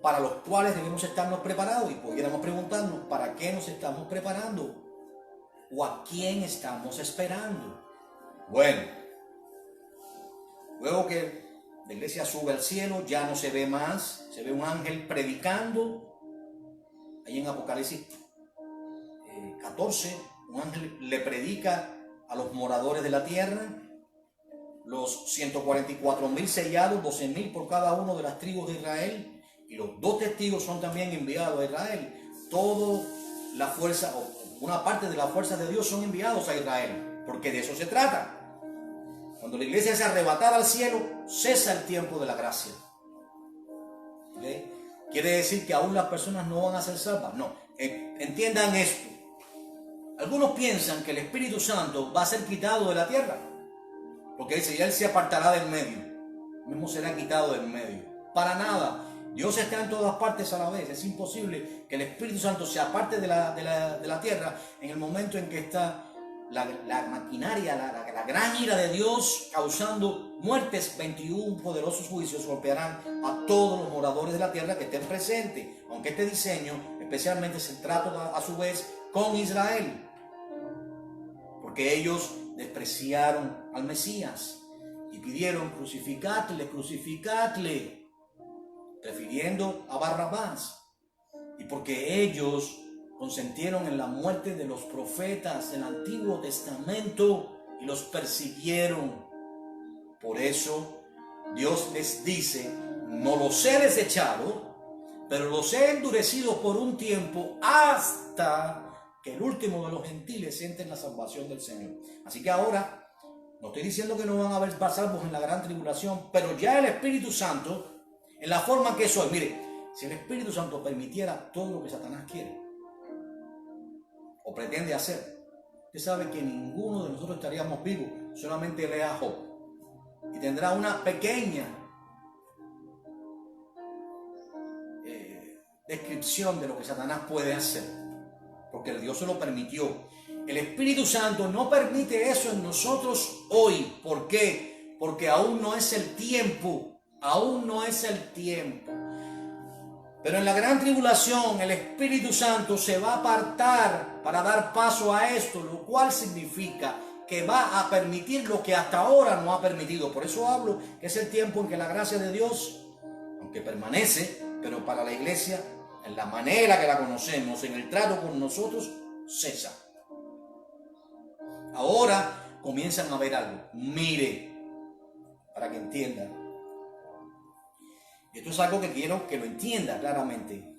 para los cuales debemos estarnos preparados, y pudiéramos preguntarnos, ¿para qué nos estamos preparando? ¿O a quién estamos esperando? Bueno, luego que la iglesia sube al cielo, ya no se ve más, se ve un ángel predicando. Ahí en Apocalipsis 14, un ángel le predica a los moradores de la tierra, los 144.000 sellados, 12.000 por cada uno de las tribus de Israel, y los 2 testigos son también enviados a Israel. Toda la fuerza, o una parte de las fuerzas de Dios son enviados a Israel, porque de eso se trata. Cuando la iglesia es arrebatada al cielo, cesa el tiempo de la gracia. ¿Okay? ¿Quiere decir que aún las personas no van a ser salvas? No, entiendan esto. Algunos piensan que el Espíritu Santo va a ser quitado de la tierra, porque dice, ya Él se apartará del medio, mismo será quitado del medio. Para nada. Dios está en todas partes a la vez. Es imposible que el Espíritu Santo se aparte de la tierra en el momento en que está la maquinaria, la gran ira de Dios causando muertes. 21 poderosos juicios golpearán a todos los moradores de la tierra que estén presentes, aunque este diseño especialmente se trata a su vez con Israel, porque ellos despreciaron al Mesías y pidieron crucificadle, crucificadle, refiriendo a Barrabás, y porque ellos consintieron en la muerte de los profetas del Antiguo Testamento y los persiguieron. Por eso Dios les dice, no los he desechado, pero los he endurecido por un tiempo hasta que el último de los gentiles entre en la salvación del Señor. Así que ahora, no estoy diciendo que no van a haber salvos en la gran tribulación, pero ya el Espíritu Santo, en la forma que soy, mire, si el Espíritu Santo permitiera todo lo que Satanás quiere o pretende hacer, usted sabe que ninguno de nosotros estaríamos vivos. Solamente lea Job y tendrá una pequeña descripción de lo que Satanás puede hacer, porque Dios se lo permitió. El Espíritu Santo no permite eso en nosotros hoy. ¿Por qué? Porque aún no es el tiempo. Aún no es el tiempo. Pero en la gran tribulación el Espíritu Santo se va a apartar para dar paso a esto, lo cual significa que va a permitir lo que hasta ahora no ha permitido. Por eso hablo que es el tiempo en que la gracia de Dios, aunque permanece, pero para la iglesia, en la manera que la conocemos, en el trato con nosotros, cesa. Ahora comienzan a ver algo. Mire, para que entiendan. Esto es algo que quiero que lo entienda claramente.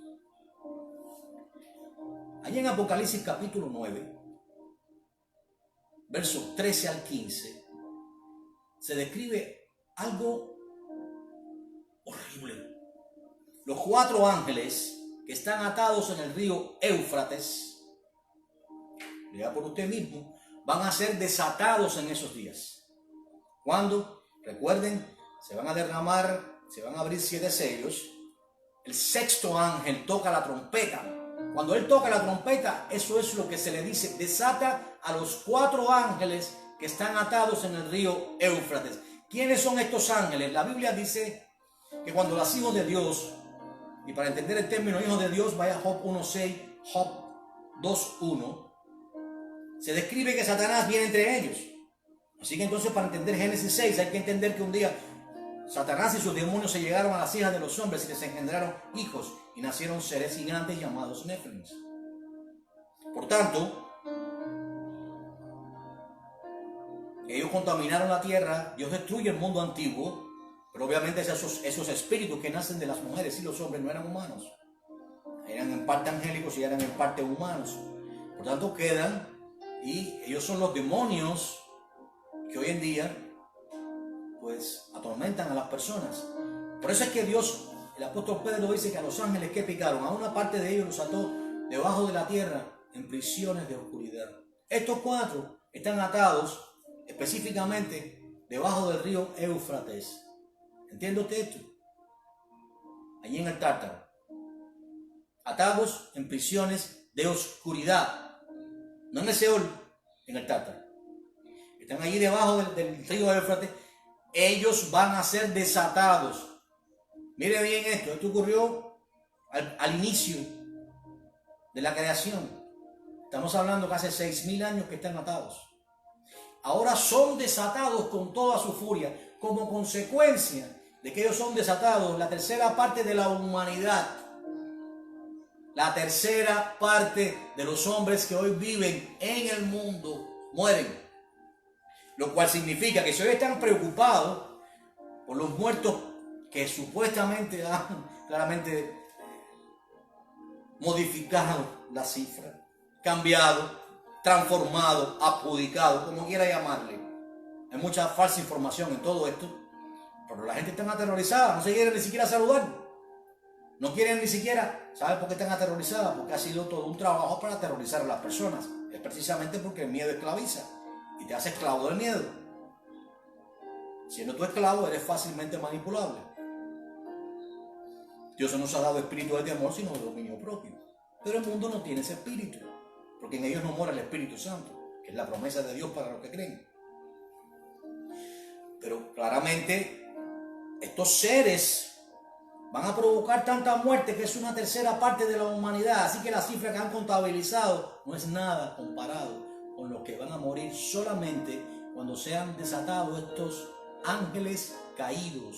Allí en Apocalipsis capítulo 9, versos 13 al 15, se describe algo horrible. Los 4 ángeles que están atados en el río Éufrates, lea por usted mismo, van a ser desatados en esos días. Cuando, recuerden, se van a derramar, se van a abrir 7 sellos. El 6º ángel toca la trompeta. Cuando él toca la trompeta, eso es lo que se le dice, desata a los 4 ángeles que están atados en el río Éufrates. ¿Quiénes son estos ángeles? La Biblia dice que cuando los hijos de Dios, y para entender el término hijos de Dios, vaya a Job 1.6, Job 2.1, se describe que Satanás viene entre ellos. Así que entonces, para entender Génesis 6, hay que entender que un día Satanás y sus demonios se llegaron a las hijas de los hombres y les engendraron hijos, y nacieron seres gigantes llamados Néfilim. Por tanto, ellos contaminaron la tierra, Dios destruye el mundo antiguo, pero obviamente esos espíritus que nacen de las mujeres y los hombres no eran humanos. Eran en parte angélicos y eran en parte humanos. Por tanto quedan, y ellos son los demonios que hoy en día pues atormentan a las personas. Por eso es que Dios, el apóstol Pedro dice que a los ángeles que picaron, a una parte de ellos los ató debajo de la tierra en prisiones de oscuridad. Estos 4 están atados específicamente debajo del río Éufrates. ¿Entiende usted esto? Allí en el Tártaro. Atados en prisiones de oscuridad. No en el Seol, en el Tártaro. Están allí debajo del río Éufrates. Ellos van a ser desatados. Mire bien esto. Esto ocurrió al inicio de la creación. Estamos hablando que hace 6.000 años que están atados. Ahora son desatados con toda su furia. Como consecuencia de que ellos son desatados, la tercera parte de la humanidad, la tercera parte de los hombres que hoy viven en el mundo, mueren. Lo cual significa que si hoy están preocupados por los muertos que supuestamente han claramente modificado la cifra, cambiado, transformado, adjudicado, como quiera llamarle. Hay mucha falsa información en todo esto, pero la gente está aterrorizada, no se quiere ni siquiera saludar. No quieren ni siquiera, ¿saben por qué están aterrorizadas? Porque ha sido todo un trabajo para aterrorizar a las personas. Es precisamente porque el miedo esclaviza y te hace esclavo del miedo. Siendo tú esclavo, eres fácilmente manipulable. Dios no nos ha dado espíritu de temor, sino de dominio propio. Pero el mundo no tiene ese espíritu, porque en ellos no mora el Espíritu Santo, que es la promesa de Dios para los que creen. Pero claramente estos seres van a provocar tanta muerte que es una tercera parte de la humanidad. Así que la cifra que han contabilizado no es nada comparado con los que van a morir solamente cuando sean desatados estos ángeles caídos.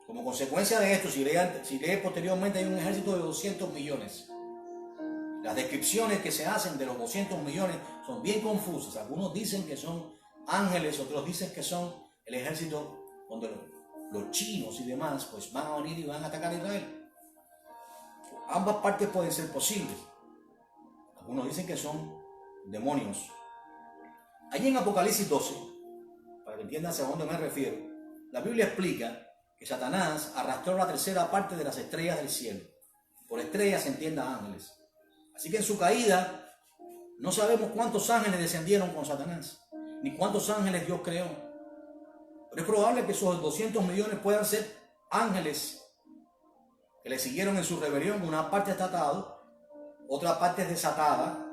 Como consecuencia de esto, si lee posteriormente, hay un ejército de 200 millones. Las descripciones que se hacen de los 200 millones son bien confusas. Algunos dicen que son ángeles, otros dicen que son el ejército donde los chinos y demás pues van a unir y van a atacar a Israel. Ambas partes pueden ser posibles. Algunos dicen que son demonios. Allí en Apocalipsis 12, para que entiendan a dónde me refiero, la Biblia explica que Satanás arrastró la tercera parte de las estrellas del cielo. Por estrellas se entienda ángeles. Así que en su caída no sabemos cuántos ángeles descendieron con Satanás, ni cuántos ángeles Dios creó. Pero es probable que esos 200 millones puedan ser ángeles que le siguieron en su rebelión. Una parte está atada, otra parte es desatada,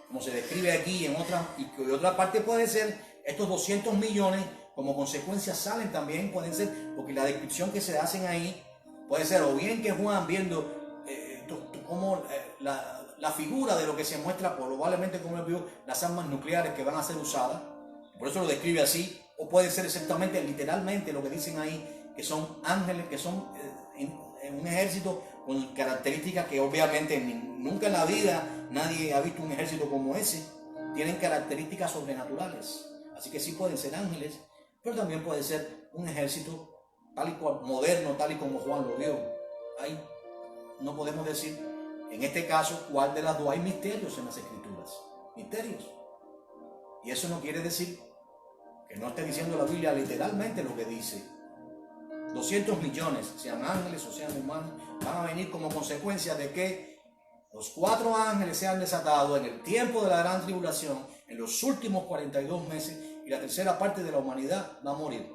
como se describe aquí, y otra parte puede ser estos 200 millones, como consecuencia salen también, pueden ser, porque la descripción que se hacen ahí puede ser o bien que Juan viendo como la figura de lo que se muestra, probablemente como él vio las armas nucleares que van a ser usadas, por eso lo describe así, o puede ser exactamente, literalmente lo que dicen ahí, que son ángeles, que son un ejército con características que obviamente nunca en la vida nadie ha visto un ejército como ese. Tienen características sobrenaturales, así que sí pueden ser ángeles, pero también puede ser un ejército tal y cual, moderno, tal y como Juan lo vio. Ahí no podemos decir en este caso cuál de las dos. Hay misterios en las escrituras, misterios, y eso no quiere decir que no esté diciendo la Biblia literalmente lo que dice. 200 millones, sean ángeles o sean humanos, van a venir como consecuencia de que los 4 ángeles sean desatados en el tiempo de la gran tribulación, en los últimos 42 meses, y la tercera parte de la humanidad va a morir.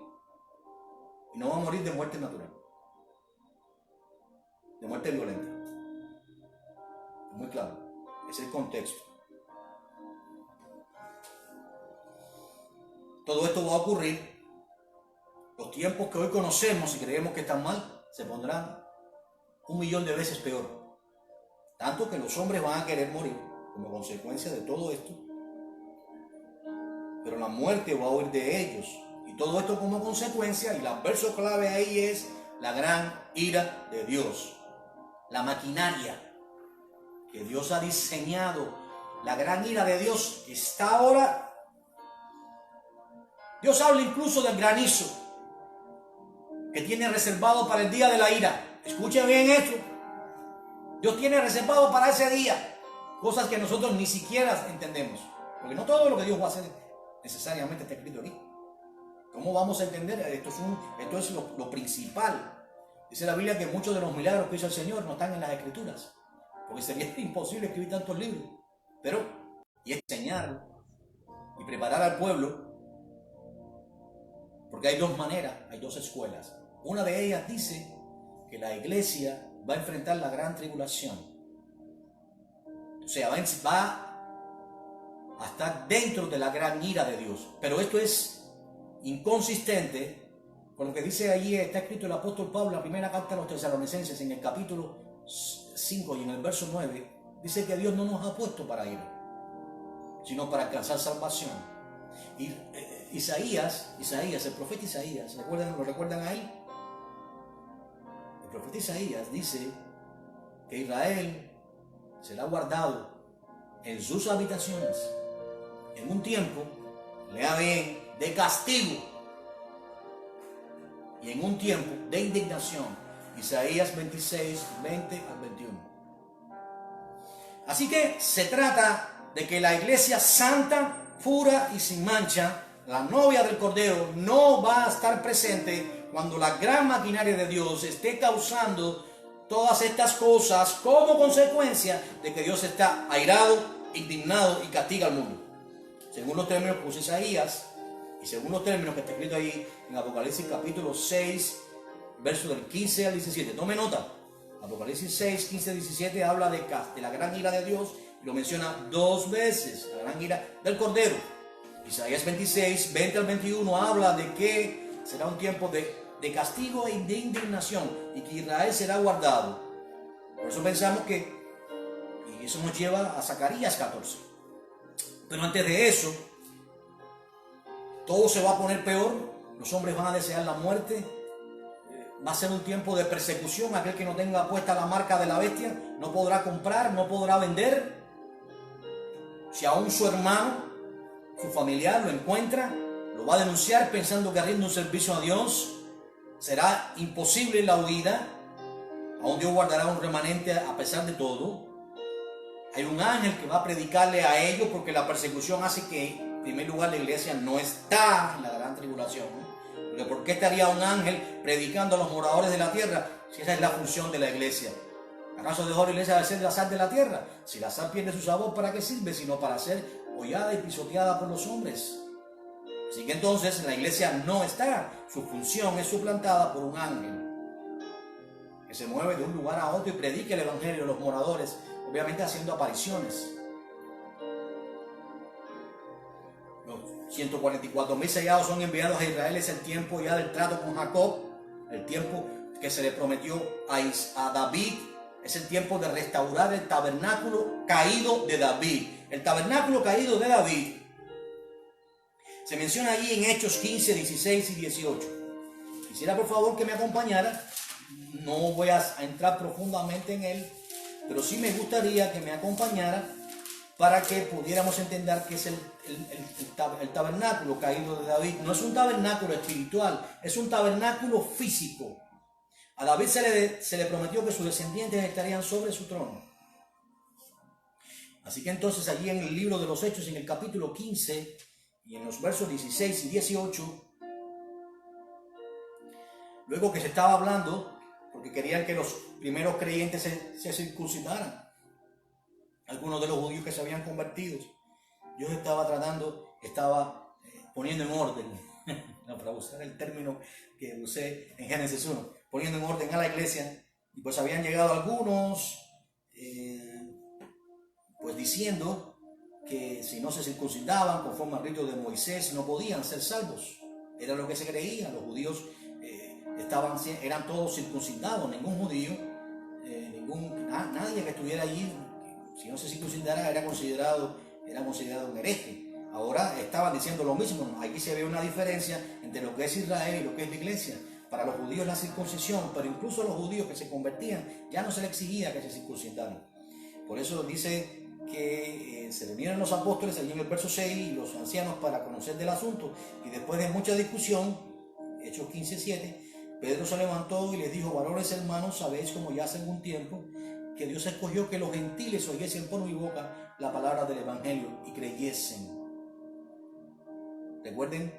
Y no va a morir de muerte natural, de muerte violenta. Muy claro, ese es el contexto. Todo esto va a ocurrir. Los tiempos que hoy conocemos y creemos que están mal, se pondrán 1.000.000 de veces peor. Tanto que los hombres van a querer morir como consecuencia de todo esto. Pero la muerte va a huir de ellos. Y todo esto como consecuencia, y el verso clave ahí es la gran ira de Dios. La maquinaria que Dios ha diseñado, la gran ira de Dios está ahora. Dios habla incluso del granizo que tiene reservado para el día de la ira. Escuchen bien esto. Dios tiene reservado para ese día cosas que nosotros ni siquiera entendemos. Porque no todo lo que Dios va a hacer necesariamente está escrito aquí. ¿Cómo vamos a entender? Esto es lo principal. Dice la Biblia que muchos de los milagros que hizo el Señor no están en las Escrituras. Porque sería imposible escribir tantos libros. Pero, y enseñar y preparar al pueblo. Porque hay dos maneras, hay dos escuelas. Una de ellas dice que la iglesia va a enfrentar la gran tribulación. O sea, va a estar dentro de la gran ira de Dios. Pero esto es inconsistente con lo que dice allí, está escrito el apóstol Pablo, la primera carta a los tesalonicenses, en el capítulo 5 y en el verso 9, dice que Dios no nos ha puesto para ira, sino para alcanzar salvación. Y Isaías, el profeta Isaías, ¿lo recuerdan a él? El profeta Isaías dice que Israel será guardado en sus habitaciones en un tiempo, lea bien, de castigo y en un tiempo de indignación. Isaías 26, 20 al 21. Así que se trata de que la iglesia santa, pura y sin mancha, la novia del Cordero, no va a estar presente cuando la gran maquinaria de Dios esté causando todas estas cosas como consecuencia de que Dios está airado, indignado y castiga al mundo. Según los términos que usa Isaías y según los términos que está escrito ahí en Apocalipsis capítulo 6, versos del 15 al 17. Tome nota. Apocalipsis 6, 15, 17 habla de la gran ira de Dios y lo menciona dos veces, la gran ira del Cordero. Isaías 26, 20 al 21 habla de que será un tiempo de castigo e de indignación y que Israel será guardado. Por eso pensamos y eso nos lleva a Zacarías 14. Pero antes de eso, todo se va a poner peor, los hombres van a desear la muerte, va a ser un tiempo de persecución. Aquel que no tenga puesta la marca de la bestia no podrá comprar, no podrá vender. Si aún su hermano, su familiar lo encuentra, lo va a denunciar pensando que rinde un servicio a Dios. Será imposible la huida. Aún Dios guardará un remanente a pesar de todo. Hay un ángel que va a predicarle a ellos porque la persecución hace que, en primer lugar, la iglesia no está en la gran tribulación, ¿no? Porque ¿por qué estaría un ángel predicando a los moradores de la tierra si esa es la función de la iglesia? ¿Acaso dejó la iglesia de ser la sal de la tierra? Si la sal pierde su sabor, ¿para qué sirve? Sino para ser hollada y pisoteada por los hombres. Así que entonces la iglesia no está. Su función es suplantada por un ángel que se mueve de un lugar a otro y predica el evangelio a los moradores, obviamente haciendo apariciones. Los 144,000 sellados son enviados a Israel. Es el tiempo ya del trato con Jacob, el tiempo que se le prometió a David. Es el tiempo de restaurar el tabernáculo caído de David. El tabernáculo caído de David se menciona allí en Hechos 15, 16 y 18. Quisiera por favor que me acompañara. No voy a entrar profundamente en él, pero sí me gustaría que me acompañara para que pudiéramos entender que es el tabernáculo caído de David. No es un tabernáculo espiritual, es un tabernáculo físico. A David se le prometió que sus descendientes estarían sobre su trono. Así que entonces allí en el libro de los Hechos, en el capítulo 15 y en los versos 16 y 18, luego que se estaba hablando, porque querían que los primeros creyentes se circuncidaran, algunos de los judíos que se habían convertido, Dios estaba poniendo en orden, para usar el término que usé en Génesis 1, poniendo en orden a la iglesia, y pues habían llegado algunos, pues diciendo que si no se circuncidaban conforme al rito de Moisés no podían ser salvos. Era lo que se creía. Los judíos eran todos circuncidados, ningún judío, nadie que estuviera allí, si no se circuncidara era considerado un hereje. Ahora estaban diciendo lo mismo. Aquí se ve una diferencia entre lo que es Israel y lo que es la iglesia. Para los judíos la circuncisión, pero incluso los judíos que se convertían ya no se les exigía que se circuncidaran. Por eso dice que se reunieron los apóstoles allí en el verso 6 y los ancianos para conocer del asunto. Y después de mucha discusión, Hechos 15:7, Pedro se levantó y les dijo: varones hermanos, sabéis como ya hace algún tiempo que Dios escogió que los gentiles oyesen por mi boca la palabra del evangelio y creyesen. Recuerden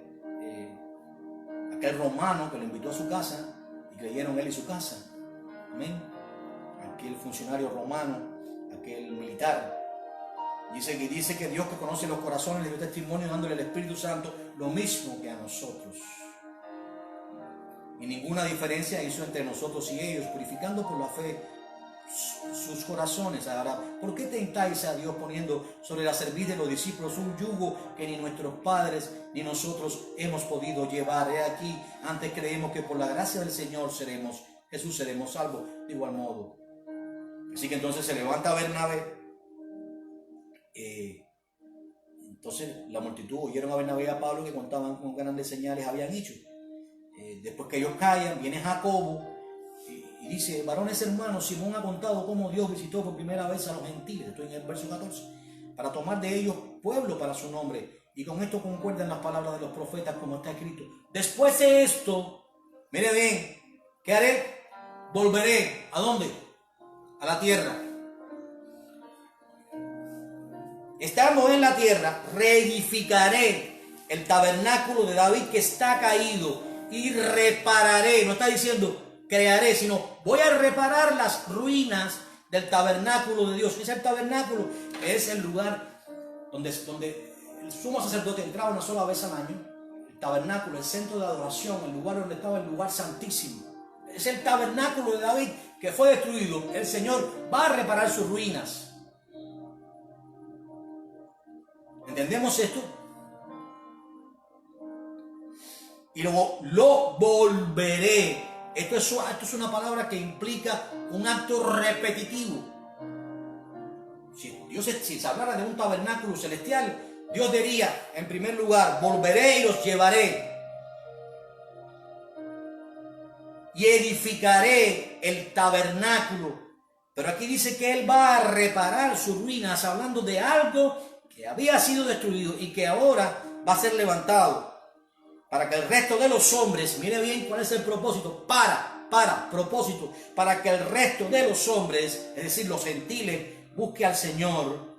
aquel romano que lo invitó a su casa y creyeron él y su casa. Amén. Aquel funcionario romano, aquel militar. Dice que Dios, que conoce los corazones, le dio testimonio dándole el Espíritu Santo lo mismo que a nosotros. Y ninguna diferencia hizo entre nosotros y ellos, purificando por la fe sus corazones. Ahora, ¿por qué tentáis a Dios poniendo sobre la cerviz de los discípulos un yugo que ni nuestros padres ni nosotros hemos podido llevar? He aquí, antes creemos que por la gracia del Señor Jesús seremos salvos de igual modo. Así que entonces se levanta Bernabé. Entonces la multitud oyeron a Bernabé y a Pablo, que contaban con grandes señales habían hecho. Después que ellos callan, viene Jacobo y dice: varones hermanos, Simón ha contado cómo Dios visitó por primera vez a los gentiles, estoy en el verso 14, para tomar de ellos pueblo para su nombre, y con esto concuerdan las palabras de los profetas, como está escrito: después de esto, mire bien, ¿qué haré? Volveré, ¿a dónde? A la tierra. Estando en la tierra, reedificaré el tabernáculo de David que está caído y repararé. No está diciendo crearé, sino voy a reparar las ruinas del tabernáculo de Dios. ¿Qué es el tabernáculo? Es el lugar donde el sumo sacerdote entraba una sola vez al año. El tabernáculo, el centro de adoración, el lugar donde estaba el lugar santísimo. Es el tabernáculo de David que fue destruido. El Señor va a reparar sus ruinas. ¿Entendemos esto? Y luego lo volveré. Esto es una palabra que implica un acto repetitivo. Si se hablara de un tabernáculo celestial, Dios diría, en primer lugar, volveré y los llevaré. Y edificaré el tabernáculo. Pero aquí dice que Él va a reparar sus ruinas, hablando de algo que había sido destruido y que ahora va a ser levantado. Para que el resto de los hombres, mire bien cuál es el propósito, propósito, para que el resto de los hombres, es decir, los gentiles, busque al Señor.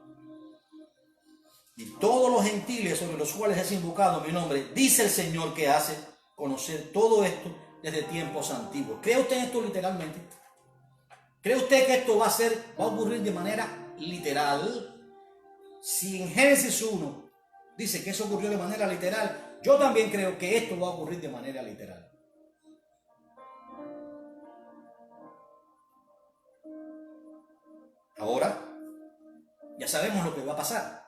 Y todos los gentiles sobre los cuales es invocado mi nombre, dice el Señor, que hace conocer todo esto desde tiempos antiguos. ¿Cree usted esto literalmente? ¿Cree usted que esto va a ocurrir de manera literal? Si en Génesis 1 dice que eso ocurrió de manera literal, yo también creo que esto va a ocurrir de manera literal. Ahora, ya sabemos lo que va a pasar.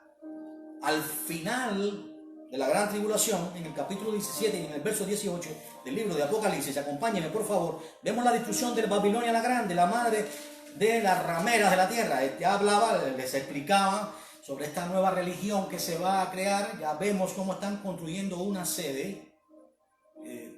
Al final de la gran tribulación, en el capítulo 17 y en el verso 18 del libro de Apocalipsis, acompáñenme por favor, vemos la destrucción de Babilonia la Grande, la madre de las rameras de la tierra. Ya hablaba, les explicaba sobre esta nueva religión que se va a crear. Ya vemos cómo están construyendo una sede.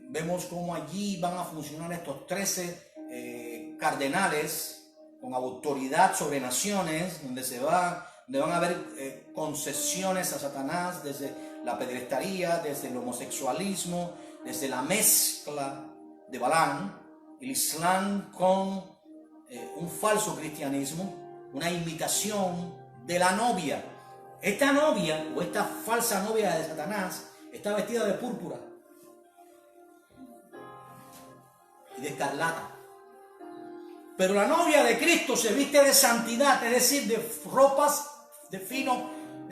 Vemos cómo allí van a funcionar estos 13 cardenales con autoridad sobre naciones, donde van a haber concesiones a Satanás, desde la pedrestería, desde el homosexualismo, desde la mezcla de Balaam, el Islam con un falso cristianismo, una imitación de la novia. Esta novia o esta falsa novia de Satanás está vestida de púrpura y de escarlata. Pero la novia de Cristo se viste de santidad, es decir, de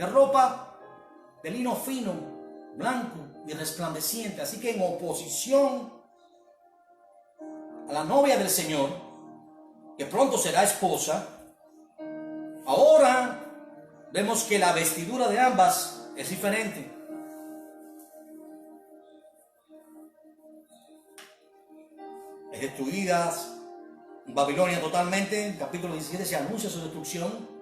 ropa de lino fino, blanco y resplandeciente. Así que en oposición a la novia del Señor, que pronto será esposa, ahora vemos que la vestidura de ambas es diferente. Es destruida Babilonia totalmente. En el capítulo 17 se anuncia su destrucción.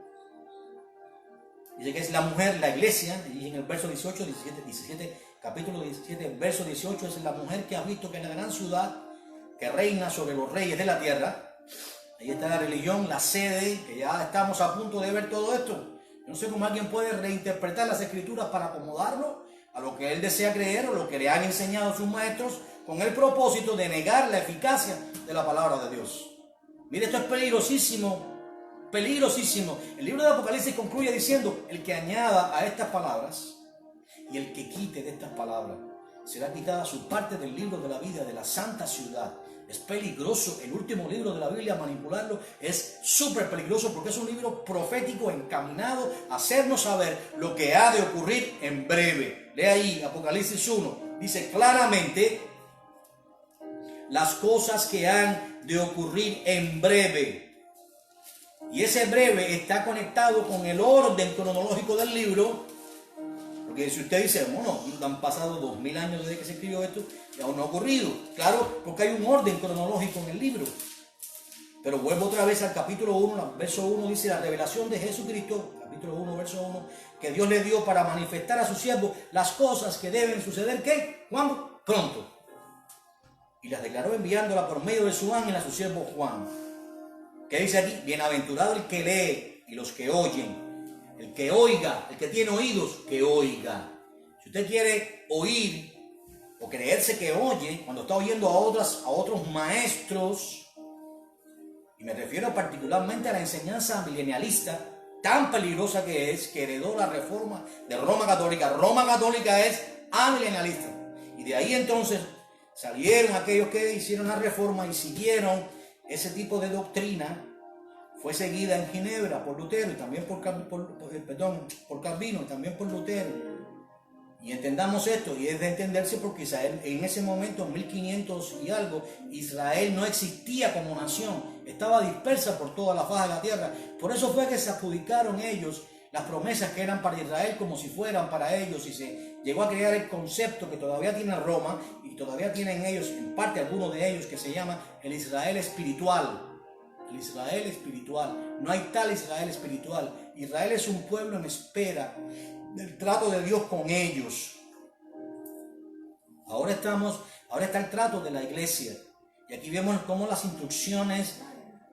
Dice que es la mujer, la iglesia, y en el verso 17, capítulo 17, verso 18, es la mujer que ha visto que es la gran ciudad que reina sobre los reyes de la tierra. Ahí está la religión, la sede, que ya estamos a punto de ver todo esto. No sé cómo alguien puede reinterpretar las escrituras para acomodarlo a lo que él desea creer o lo que le han enseñado sus maestros con el propósito de negar la eficacia de la palabra de Dios. Mire, esto es peligrosísimo, peligrosísimo. El libro de Apocalipsis concluye diciendo: el que añada a estas palabras y el que quite de estas palabras, será quitada su parte del libro de la vida de la santa ciudad. Es peligroso el último libro de la Biblia, manipularlo es súper peligroso porque es un libro profético encaminado a hacernos saber lo que ha de ocurrir en breve. Lee ahí Apocalipsis 1, dice claramente las cosas que han de ocurrir en breve. Y ese breve está conectado con el orden cronológico del libro. Porque si usted dice, bueno, han pasado 2000 años desde que se escribió esto y aún no ha ocurrido. Claro, porque hay un orden cronológico en el libro. Pero vuelvo otra vez al capítulo 1, verso 1, dice la revelación de Jesucristo, capítulo 1, verso 1, que Dios le dio para manifestar a sus siervos las cosas que deben suceder, ¿qué? ¿Cuándo? Pronto. Y las declaró enviándola por medio de su ángel a su siervo Juan. ¿Qué dice aquí? Bienaventurado el que lee y los que oyen. El que oiga, el que tiene oídos, que oiga. Si usted quiere oír o creerse que oye, cuando está oyendo a otros maestros, y me refiero particularmente a la enseñanza milenialista, tan peligrosa que es, que heredó la reforma de Roma Católica. Roma Católica es amilenialista. Y de ahí entonces salieron aquellos que hicieron la reforma y siguieron ese tipo de doctrina. Fue seguida en Ginebra por Lutero y también por Calvino y también por Lutero. Y entendamos esto, y es de entenderse porque Israel, en ese momento, en 1500 y algo, Israel no existía como nación, estaba dispersa por toda la faz de la tierra. Por eso fue que se adjudicaron ellos las promesas que eran para Israel como si fueran para ellos, y se llegó a crear el concepto que todavía tiene Roma y todavía tienen ellos, en parte algunos de ellos, que se llama el Israel espiritual. El Israel espiritual. No hay tal Israel espiritual. Israel es un pueblo en espera del trato de Dios con ellos. Ahora está el trato de la iglesia. Y aquí vemos cómo las instrucciones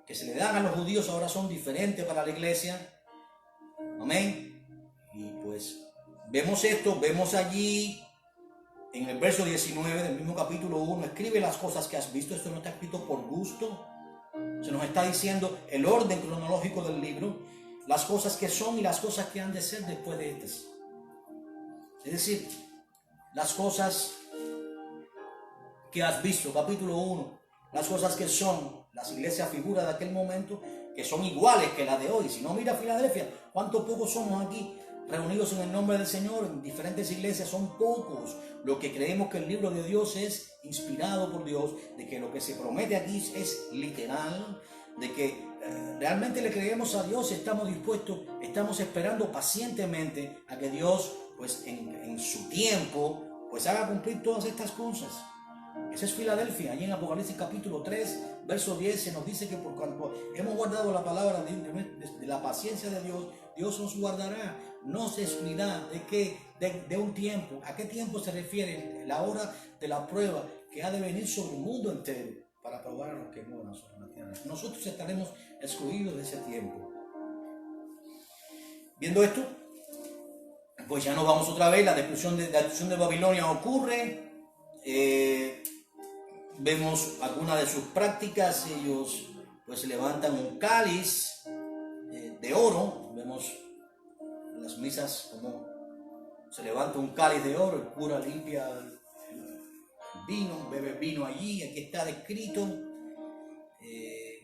que se le dan a los judíos ahora son diferentes para la iglesia. Amén. Y pues vemos esto, vemos allí en el verso 19 del mismo capítulo 1, escribe las cosas que has visto. Esto no está escrito por gusto. Se nos está diciendo el orden cronológico del libro, las cosas que son y las cosas que han de ser después de estas. Es decir, las cosas que has visto, capítulo 1, las cosas que son, las iglesias figuras de aquel momento, que son iguales que las de hoy. Si no, mira Filadelfia, cuántos pocos somos aquí reunidos en el nombre del Señor, en diferentes iglesias, son pocos. Lo que creemos que el libro de Dios es inspirado por Dios, de que lo que se promete aquí es literal, de que realmente le creemos a Dios y estamos dispuestos, estamos esperando pacientemente a que Dios, pues en su tiempo, pues haga cumplir todas estas cosas. Esa es Filadelfia. Allí en Apocalipsis capítulo 3, verso 10, se nos dice que por cuanto hemos guardado la palabra de la paciencia de Dios, Dios nos guardará, no se excluirá de un tiempo. ¿A qué tiempo se refiere? La hora de la prueba que ha de venir sobre el mundo entero para probar a los que moran sobre la tierra. Nosotros estaremos excluidos de ese tiempo. Viendo esto, pues ya nos vamos otra vez. La destrucción de Babilonia ocurre. Vemos algunas de sus prácticas. Ellos pues levantan un cáliz de oro. Vemos en las misas como se levanta un cáliz de oro, el cura limpia el vino, bebe vino allí. Aquí está descrito, y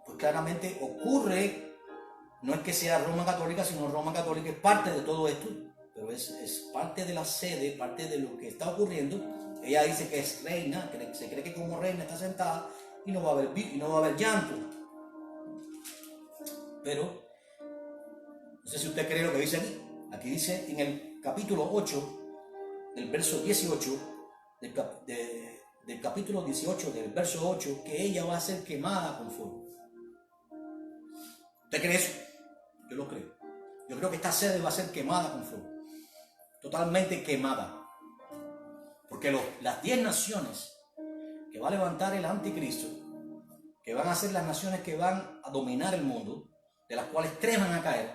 pues claramente ocurre. No es que sea Roma Católica, sino Roma Católica es parte de todo esto, pero es parte de la sede, parte de lo que está ocurriendo. Ella dice que es reina, que se cree que como reina está sentada y no va a haber llanto. Pero no sé si usted cree lo que dice aquí. Aquí dice en el capítulo 8, del verso 18, del capítulo 18, del verso 8, que ella va a ser quemada con fuego. ¿Usted cree eso? Yo lo creo. Yo creo que esta sede va a ser quemada con fuego. Totalmente quemada. Porque las 10 naciones que va a levantar el anticristo que van a ser las naciones que van a dominar el mundo, de las cuales 3 van a caer,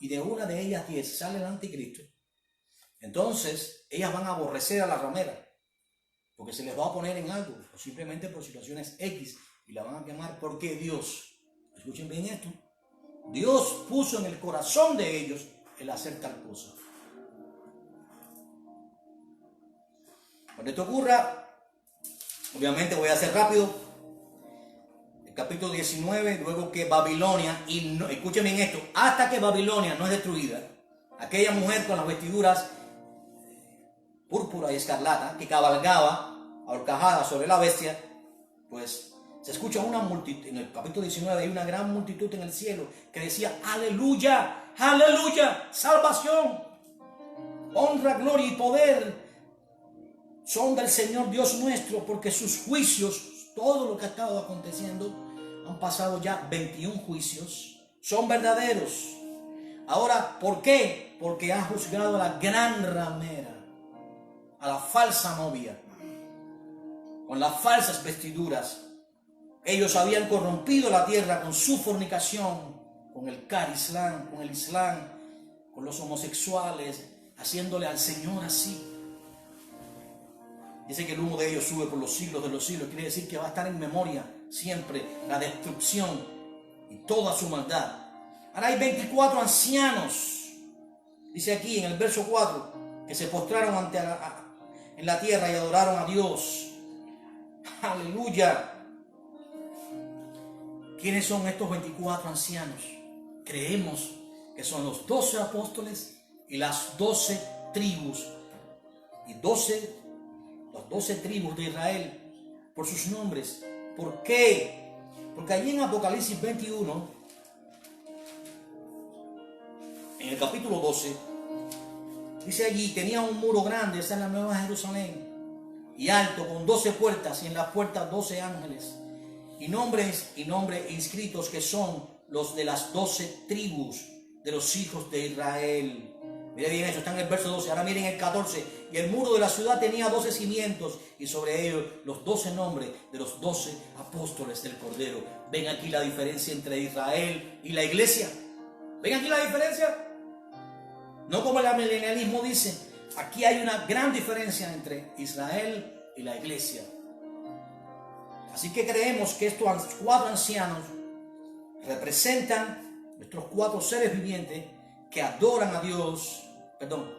y de una de ellas 10 sale el anticristo, entonces ellas van a aborrecer a la ramera, porque se les va a poner en algo, o simplemente por situaciones X, y la van a quemar porque Dios, escuchen bien esto, Dios puso en el corazón de ellos el hacer tal cosa. Cuando esto ocurra, obviamente voy a hacer rápido, el capítulo 19, luego que Babilonia, y no, escuchen bien esto, hasta que Babilonia no es destruida, aquella mujer con las vestiduras púrpura y escarlata que cabalgaba ahorcajada sobre la bestia, pues se escucha una multitud, en el capítulo 19 hay una gran multitud en el cielo que decía: aleluya, aleluya, salvación, honra, gloria y poder son del Señor Dios nuestro, porque sus juicios, todo lo que ha estado aconteciendo, han pasado ya 21 juicios, son verdaderos. Ahora, ¿por qué? Porque ha juzgado a la gran ramera, a la falsa novia, con las falsas vestiduras. Ellos habían corrompido la tierra con su fornicación, con el Islam, con el Islam, con los homosexuales, haciéndole al Señor así. Dice que el humo de ellos sube por los siglos de los siglos. Quiere decir que va a estar en memoria siempre la destrucción y toda su maldad. Ahora hay 24 ancianos, dice aquí en el verso 4, que se postraron en la tierra y adoraron a Dios. Aleluya. ¿Quiénes son estos 24 ancianos? Creemos que son los 12 apóstoles y las 12 tribus. Y las 12 tribus de Israel por sus nombres. ¿Por qué? Porque allí en Apocalipsis 21, en el capítulo 12, dice allí: tenía un muro grande, esa es la Nueva Jerusalén, y alto, con 12 puertas, y en las puertas 12 ángeles, y nombres inscritos, que son los de las 12 tribus de los hijos de Israel. Miren bien eso, está en el verso 12. Ahora miren el 14. Y el muro de la ciudad tenía 12 cimientos, y sobre ellos los 12 nombres de los 12 apóstoles del Cordero. ¿Ven aquí la diferencia entre Israel y la iglesia? ¿Ven aquí la diferencia? No como el milenialismo dice. Aquí hay una gran diferencia entre Israel y la iglesia. Así que creemos que estos 4 ancianos representan nuestros 4 seres vivientes que adoran a Dios. Perdón,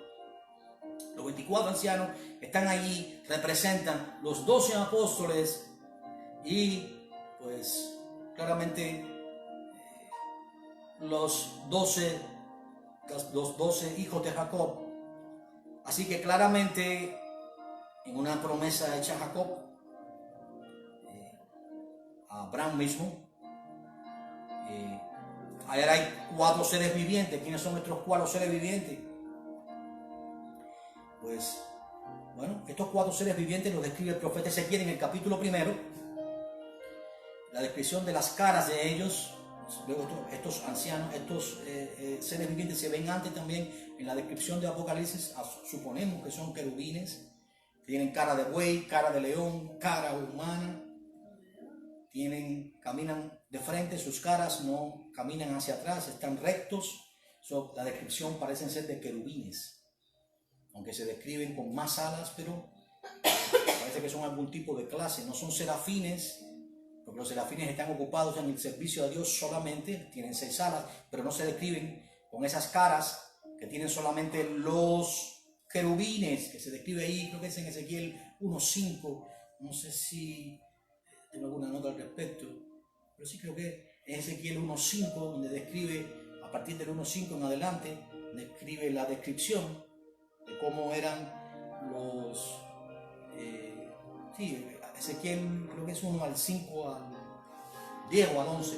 los 24 ancianos están allí, representan los 12 apóstoles y pues claramente los 12 hijos de Jacob. Así que claramente en una promesa hecha a Jacob, a Abraham mismo, ahora hay 4 seres vivientes. ¿Quiénes son nuestros 4 seres vivientes? Pues, bueno, estos 4 seres vivientes los describe el profeta Ezequiel en el capítulo 1. La descripción de las caras de ellos. Luego estos ancianos, estos seres vivientes se ven antes también en la descripción de Apocalipsis. Suponemos que son querubines. Tienen cara de buey, cara de león, cara humana. Caminan de frente, sus caras no caminan hacia atrás, están rectos. La descripción parecen ser de querubines, aunque se describen con más alas, pero parece que son algún tipo de clase. No son serafines, porque los serafines están ocupados en el servicio a Dios solamente, tienen 6 alas, pero no se describen con esas caras que tienen solamente los querubines, que se describe ahí, creo que es en Ezequiel 1:5, no sé si tengo alguna nota al respecto, pero sí creo que es Ezequiel 1:5, donde describe, a partir del 1:5 en adelante, describe la descripción de cómo eran los... Ezequiel creo que es 1 al 5, al 10 o al 11,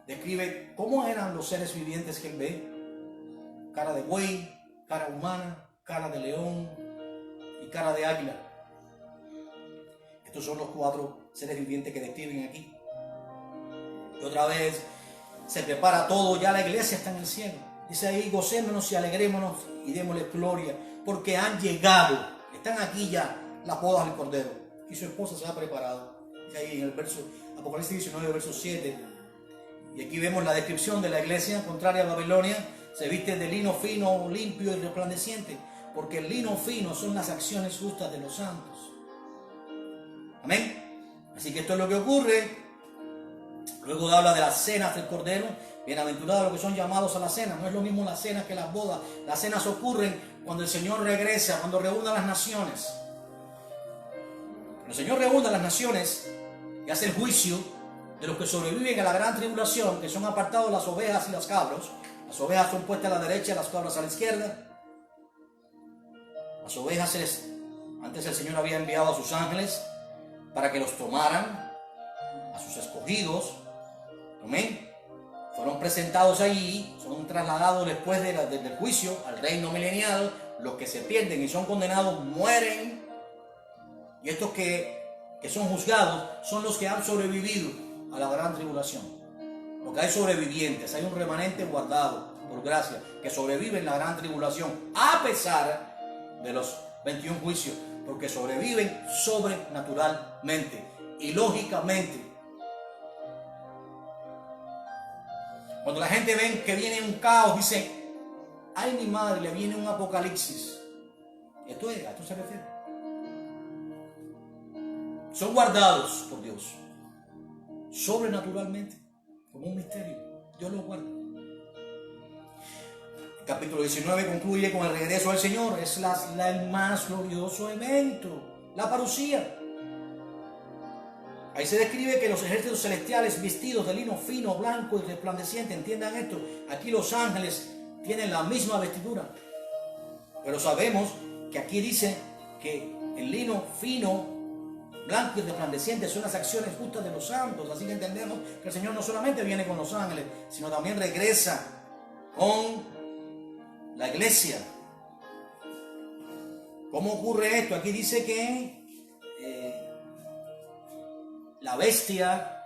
describe cómo eran los seres vivientes que él ve: cara de buey, cara humana, cara de león y cara de águila. Estos son los 4 seres vivientes que describen aquí. Y otra vez se prepara todo, ya la iglesia está en el cielo. Dice ahí: gocémonos y alegrémonos y démosle gloria, porque han llegado, están aquí ya las bodas del Cordero, y su esposa se ha preparado. ahí en el verso, Apocalipsis 19, verso 7. Y aquí vemos la descripción de la iglesia contraria a Babilonia. Se viste de lino fino, limpio y resplandeciente, porque el lino fino son las acciones justas de los santos. Amén. Así que esto es lo que ocurre. Luego habla de las cenas del Cordero. Bienaventurados los que son llamados a la cena. No es lo mismo las cenas que las bodas. Las cenas ocurren cuando el Señor regresa, cuando reúna las naciones. Cuando el Señor reúna las naciones y hace el juicio de los que sobreviven a la gran tribulación, que son apartados las ovejas y las cabras. Las ovejas son puestas a la derecha, las cabras a la izquierda. Las ovejas, antes el Señor había enviado a sus ángeles para que los tomaran, a sus escogidos. Amén. Fueron presentados allí, son trasladados después del juicio al reino milenial. Los que se pierden y son condenados mueren. Y estos que son juzgados son los que han sobrevivido a la gran tribulación. Porque hay sobrevivientes, hay un remanente guardado por gracia que sobrevive en la gran tribulación a pesar de los 21 juicios, porque sobreviven sobrenaturalmente y lógicamente. Cuando la gente ve que viene un caos, dice: ay, mi madre, le viene un apocalipsis. ¿A esto se refiere? Son guardados por Dios sobrenaturalmente, como un misterio. Dios los guarda. El capítulo 19 concluye con el regreso al Señor. Es el más glorioso evento, la parucía. Ahí se describe que los ejércitos celestiales vestidos de lino fino, blanco y resplandeciente, entiendan esto, aquí los ángeles tienen la misma vestidura, pero sabemos que aquí dice que el lino fino, blanco y resplandeciente son las acciones justas de los santos. Así que entendemos que el Señor no solamente viene con los ángeles, sino también regresa con la iglesia. ¿Cómo ocurre esto? Aquí dice que la bestia,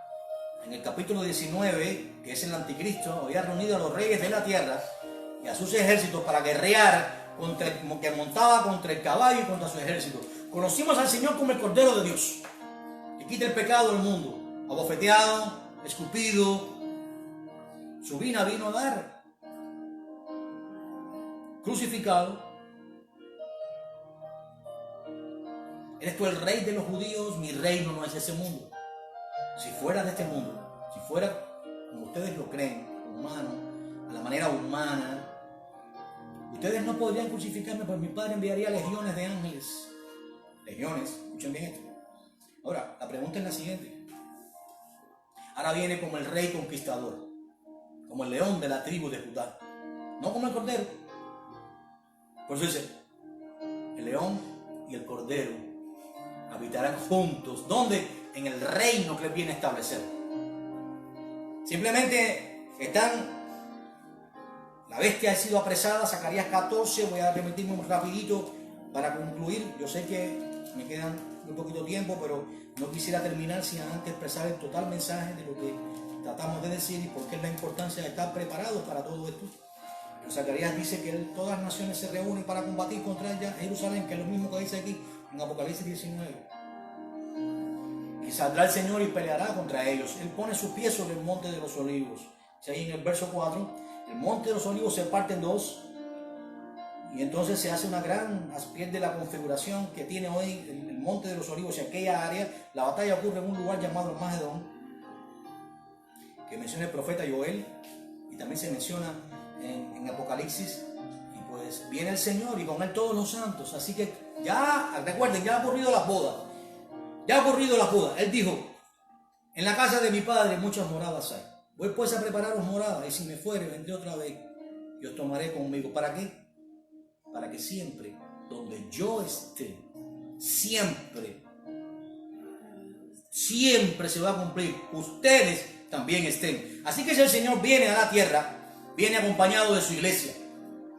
en el capítulo 19, que es el anticristo, había reunido a los reyes de la tierra y a sus ejércitos para guerrear que montaba contra el caballo y contra su ejército. Conocimos al Señor como el Cordero de Dios, que quita el pecado del mundo, abofeteado, escupido. Su vida vino a dar, crucificado. ¿Eres tú el rey de los judíos? Mi reino no es de ese mundo. Si fuera de este mundo, si fuera como ustedes lo creen, humano, a la manera humana, ustedes no podrían crucificarme, pues mi Padre enviaría legiones de ángeles. Legiones, escuchen bien esto. Ahora, la pregunta es la siguiente. Ahora viene como el rey conquistador, como el león de la tribu de Judá, no como el cordero. Por eso dice, el león y el cordero habitarán juntos. ¿Dónde? En el reino que él viene a establecer. Simplemente la bestia ha sido apresada, Zacarías 14, voy a remitirme un rapidito para concluir. Yo sé que me quedan muy poquito tiempo, pero no quisiera terminar sin antes expresar el total mensaje de lo que tratamos de decir y por qué es la importancia de estar preparados para todo esto. Pero Zacarías dice que todas las naciones se reúnen para combatir contra Jerusalén, que es lo mismo que dice aquí en Apocalipsis 19. Y saldrá el Señor y peleará contra ellos. Él pone sus pies sobre el monte de los olivos. Si ahí en el verso 4, el monte de los olivos se parte en dos. Y entonces se hace una pierde la configuración que tiene hoy el monte de los olivos y aquella área. La batalla ocurre en un lugar llamado Armagedón, que menciona el profeta Joel. Y también se menciona en Apocalipsis. Y pues viene el Señor y con él todos los santos. Así que ya, recuerden, ya ha ocurrido las bodas. Ya ha ocurrido la boda. Él dijo: en la casa de mi Padre muchas moradas hay. Voy pues a prepararos moradas, y si me fuere, vendré otra vez y os tomaré conmigo. ¿Para qué? Para que siempre, donde yo esté, siempre se va a cumplir. Ustedes también estén. Así que si el Señor viene a la tierra, viene acompañado de su iglesia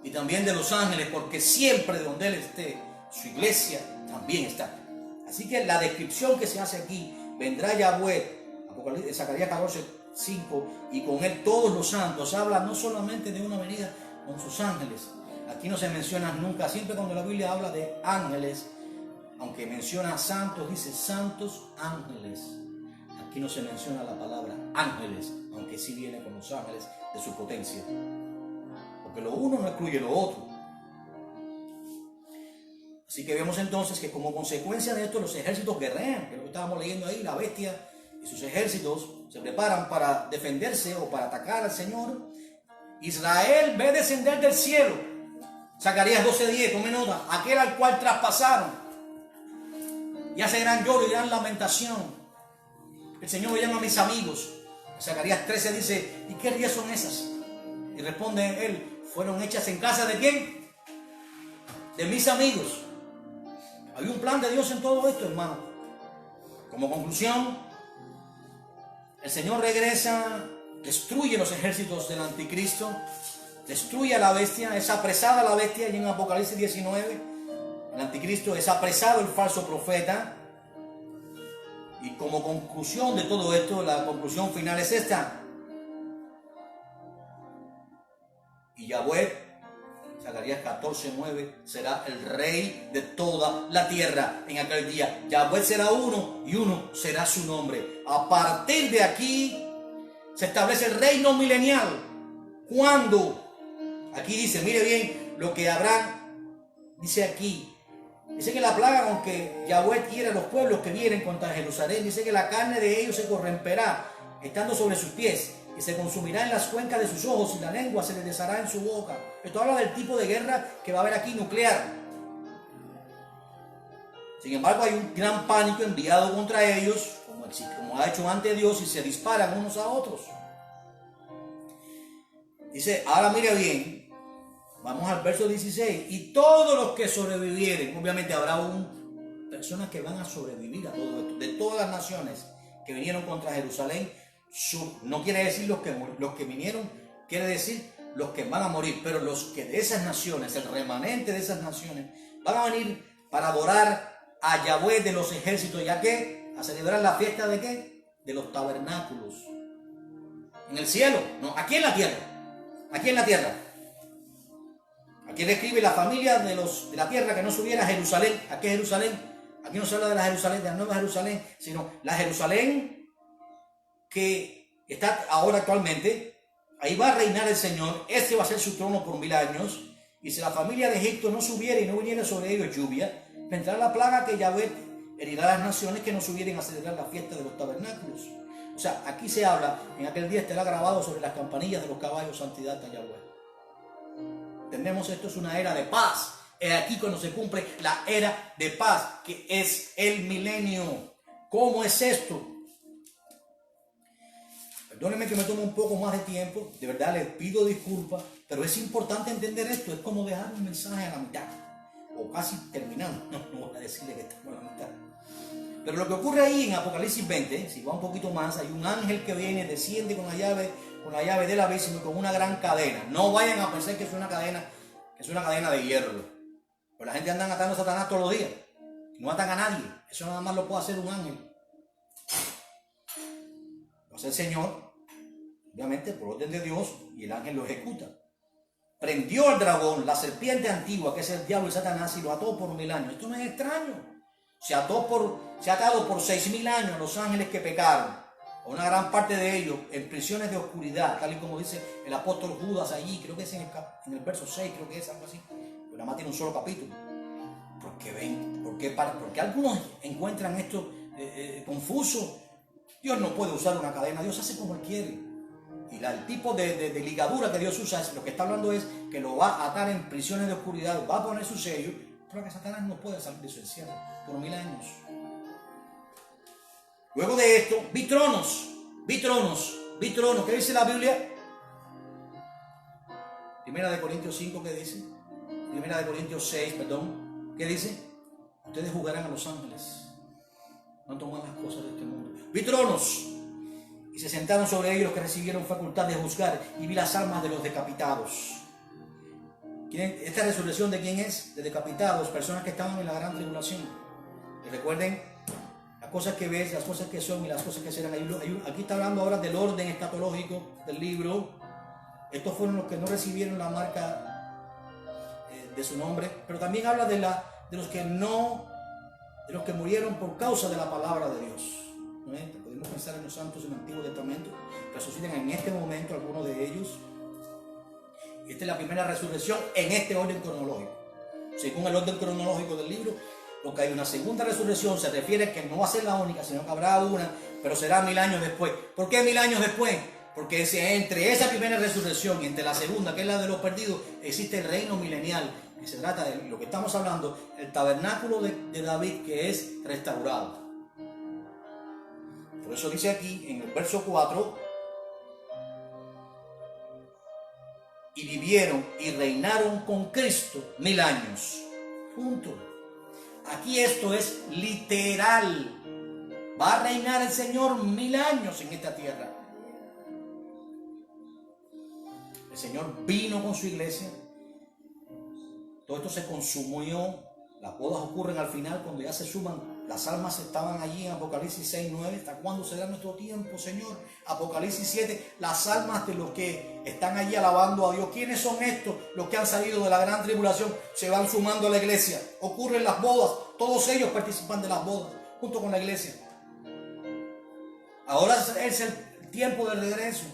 y también de los ángeles, porque siempre donde Él esté, su iglesia también está. Así que la descripción que se hace aquí, vendrá Yahweh, Zacarías 14, 5, y con él todos los santos, habla no solamente de una venida con sus ángeles. Aquí no se menciona nunca, siempre cuando la Biblia habla de ángeles, aunque menciona santos, dice santos ángeles. aquí no se menciona la palabra ángeles, aunque sí viene con los ángeles de su potencia. Porque lo uno no excluye lo otro. Así que vemos entonces que como consecuencia de esto los ejércitos guerrean, que es lo que estábamos leyendo ahí, la bestia y sus ejércitos se preparan para defenderse o para atacar al Señor. Israel ve descender del cielo. Zacarías 12:10, tome nota, aquel al cual traspasaron. Y hace gran lloro y gran lamentación. El Señor me llama a mis amigos. Zacarías 13 dice, ¿y qué rías son esas? Y responde él, fueron hechas en casa ¿de quién? De mis amigos. Hay un plan de Dios en todo esto, hermano. Como conclusión, el Señor regresa, destruye los ejércitos del anticristo, destruye a la bestia, es apresada la bestia, y en Apocalipsis 19, el anticristo es apresado, el falso profeta. Y como conclusión de todo esto, la conclusión final es esta. Y Yahweh, Zacarías 14:9, será el rey de toda la tierra en aquel día. Yahweh será uno y uno será su nombre. A partir de aquí se establece el reino milenial. Cuando, aquí dice, mire bien lo que habrá, dice aquí. Dice que la plaga, aunque Yahweh hiere a los pueblos que vienen contra Jerusalén, dice que la carne de ellos se corromperá, estando sobre sus pies, y se consumirá en las cuencas de sus ojos, y la lengua se les deshará en su boca. Esto habla del tipo de guerra que va a haber aquí, nuclear. Sin embargo, hay un gran pánico enviado contra ellos, como ha hecho ante Dios, y se disparan unos a otros. Dice, ahora mire bien, vamos al verso 16. Y todos los que sobrevivieren, obviamente habrá personas que van a sobrevivir a todo esto, de todas las naciones que vinieron contra Jerusalén. No quiere decir los que vinieron, quiere decir los que van a morir, pero los que de esas naciones, el remanente de esas naciones, van a venir para adorar a Yahweh de los ejércitos, ya que a celebrar la fiesta de ¿qué? De los tabernáculos. En el cielo, no, aquí en la tierra. Aquí en la tierra. Aquí describe la familia de la tierra que no subiera a Jerusalén. ¿A qué Jerusalén? Aquí no se habla de la Jerusalén, de la nueva Jerusalén, sino la Jerusalén que está ahora actualmente. Ahí va a reinar el Señor. Este va a ser su trono por 1000 años. Y si la familia de Egipto no subiera y no viniera sobre ellos lluvia, vendrá la plaga que Yahweh herirá a las naciones que no subieren a celebrar la fiesta de los tabernáculos. O sea, aquí se habla, en aquel día estará grabado sobre las campanillas de los caballos, santidad a Yahweh. Entendemos, esto es una era de paz. Es aquí cuando se cumple la era de paz, que es el milenio. ¿Cómo es esto? Perdónenme que me tome un poco más de tiempo, de verdad les pido disculpas, pero es importante entender esto. Es como dejar un mensaje a la mitad, o casi terminando. No voy a decirle que estamos a la mitad. Pero lo que ocurre ahí en Apocalipsis 20, si va un poquito más, hay un ángel que viene, desciende con la llave del abismo y con una gran cadena. No vayan a pensar que es una cadena de hierro. Pero la gente anda atando a Satanás todos los días. No atan a nadie. Eso nada más lo puede hacer un ángel. Lo hace el Señor, obviamente por orden de Dios, y el ángel lo ejecuta. Prendió al dragón, la serpiente antigua, que es el diablo y Satanás, y lo ató por 1000 años. Esto no es extraño. Se ha atado por 6000 años a los ángeles que pecaron. A una gran parte de ellos en prisiones de oscuridad, tal y como dice el apóstol Judas allí, creo que es en el verso 6, creo que es algo así. Pero nada más tiene un solo capítulo. Porque algunos encuentran esto confuso. Dios no puede usar una cadena, Dios hace como Él quiere. Y el tipo de ligadura que Dios usa, lo que está hablando es que lo va a atar en prisiones de oscuridad, va a poner su sello, pero que Satanás no puede salir de su encierro por 1000 años. Luego de esto, vi tronos. ¿Qué dice la Biblia? Primera de Corintios 5, ¿qué dice? Primera de Corintios 6, perdón. ¿Qué dice? Ustedes jugarán a los ángeles. No toman las cosas de este mundo. Vi tronos. Y se sentaron sobre ellos los que recibieron facultad de juzgar. Y vi las almas de los decapitados. ¿Esta resurrección de quién es? De decapitados, personas que estaban en la gran tribulación. Y recuerden, las cosas que ves, las cosas que son y las cosas que serán. Aquí está hablando ahora del orden escatológico del libro. Estos fueron los que no recibieron la marca de su nombre. Pero también habla de los que murieron por causa de la palabra de Dios. ¿no es? Podemos pensar en los santos en el Antiguo Testamento, resucitan en este momento algunos de ellos. Esta es la primera resurrección en este orden cronológico. Según el orden cronológico del libro, lo que hay una segunda resurrección se refiere a que no va a ser la única, sino que habrá una, pero será 1000 años después. ¿Por qué 1000 años después? Porque entre esa primera resurrección y entre la segunda, que es la de los perdidos, existe el reino milenial, que se trata de lo que estamos hablando, el tabernáculo de David, que es restaurado. Por eso dice aquí en el verso 4, y vivieron y reinaron con Cristo 1000 años. Punto. Aquí esto es literal. Va a reinar el Señor 1000 años en esta tierra. El Señor vino con su iglesia. Todo esto se consumió. Las bodas ocurren al final cuando ya se suman. Las almas estaban allí en Apocalipsis 6, 9. ¿Hasta cuándo será nuestro tiempo, Señor? Apocalipsis 7. Las almas de los que están allí alabando a Dios. ¿Quiénes son estos? Los que han salido de la gran tribulación. Se van sumando a la iglesia. Ocurren las bodas. Todos ellos participan de las bodas junto con la iglesia. Ahora es el tiempo del regreso.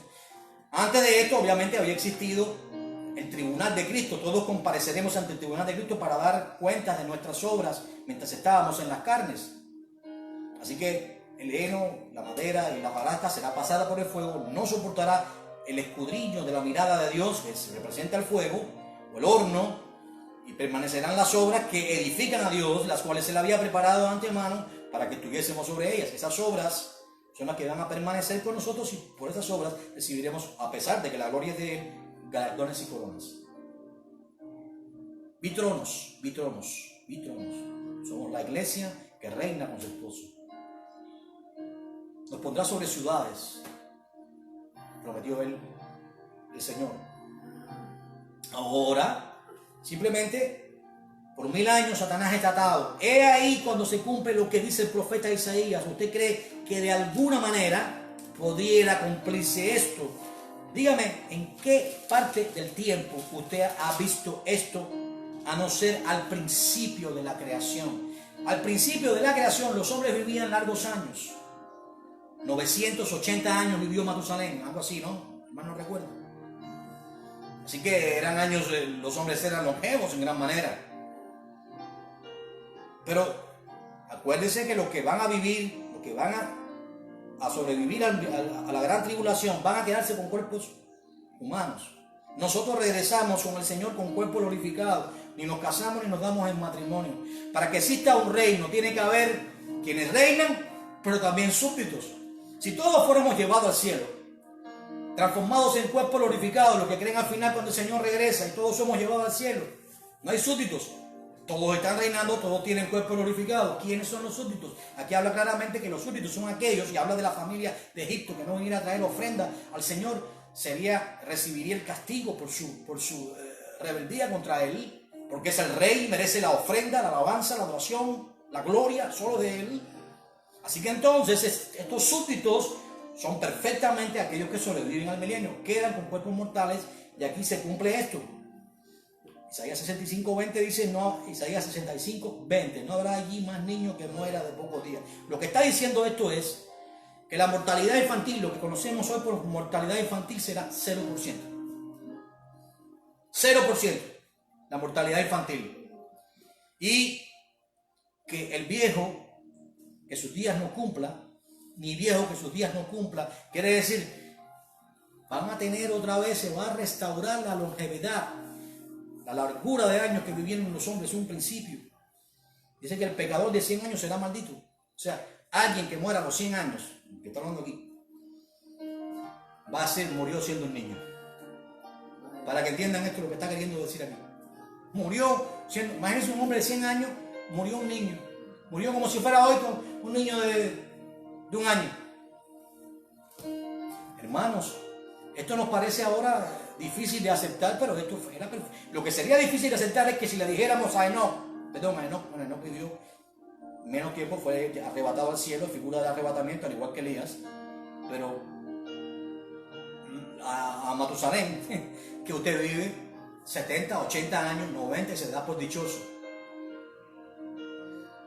Antes de esto, obviamente, había existido el tribunal de Cristo. Todos compareceremos ante el tribunal de Cristo para dar cuentas de nuestras obras mientras estábamos en las carnes. Así que el heno, la madera y la hojarasca será pasada por el fuego. No soportará el escudriño de la mirada de Dios, que se representa el fuego o el horno, y permanecerán las obras que edifican a Dios, las cuales se le había preparado de antemano para que estuviésemos sobre ellas. Esas obras son las que van a permanecer con nosotros y por esas obras recibiremos, a pesar de que la gloria es de Él, galardones y coronas. Vitronos. Somos la iglesia que reina con su esposo. Nos pondrá sobre ciudades, prometió Él, el Señor. Ahora, simplemente, por 1000 años Satanás está atado. He ahí cuando se cumple lo que dice el profeta Isaías. ¿Usted cree que de alguna manera pudiera cumplirse esto? Dígame, ¿en qué parte del tiempo usted ha visto esto, a no ser al principio de la creación? Al principio de la creación los hombres vivían largos años. 980 años vivió Matusalén, algo así, ¿no? Más no recuerdo. Así que eran años, los hombres eran longevos en gran manera. Pero acuérdense que los que van a vivir, los que van a sobrevivir a la gran tribulación, van a quedarse con cuerpos humanos. Nosotros regresamos con el Señor con cuerpo glorificado. Ni nos casamos ni nos damos en matrimonio. Para que exista un reino tiene que haber quienes reinan, pero también súbditos. Si todos fuéramos llevados al cielo, transformados en cuerpos glorificados, los que creen al final cuando el Señor regresa y todos somos llevados al cielo, no hay súbditos. Todos están reinando, todos tienen cuerpo glorificado. ¿Quiénes son los súbditos? Aquí habla claramente que los súbditos son aquellos, y habla de la familia de Egipto, que no viniera a traer ofrenda al Señor, recibiría el castigo por su rebeldía contra Él, porque es el rey, merece la ofrenda, la alabanza, la adoración, la gloria solo de Él. Así que entonces estos súbditos son perfectamente aquellos que sobreviven al milenio, quedan con cuerpos mortales, y aquí se cumple esto. Isaías 65:20 dice, no, Isaías 65:20, no habrá allí más niño que muera de pocos días. Lo que está diciendo esto es que la mortalidad infantil, lo que conocemos hoy por mortalidad infantil, será 0%. 0% la mortalidad infantil. Y que el viejo que sus días no cumpla, ni viejo que sus días no cumpla, quiere decir, van a tener otra vez, se va a restaurar la longevidad. La largura de años que vivieron los hombres es un principio. Dice que el pecador de 100 años será maldito. O sea, alguien que muera a los 100 años, que está hablando aquí, murió siendo un niño. Para que entiendan esto lo que está queriendo decir aquí. Murió siendo, imagínense un hombre de 100 años, murió un niño. Murió como si fuera hoy un niño de 1 año. Hermanos, esto nos parece ahora difícil de aceptar, pero esto era perfecto. Lo que sería difícil de aceptar es que si le dijéramos a Enoc vivió menos tiempo, fue arrebatado al cielo, figura de arrebatamiento, al igual que Elías, pero a Matusalén, que usted vive 70, 80 años, 90 y se da por dichoso.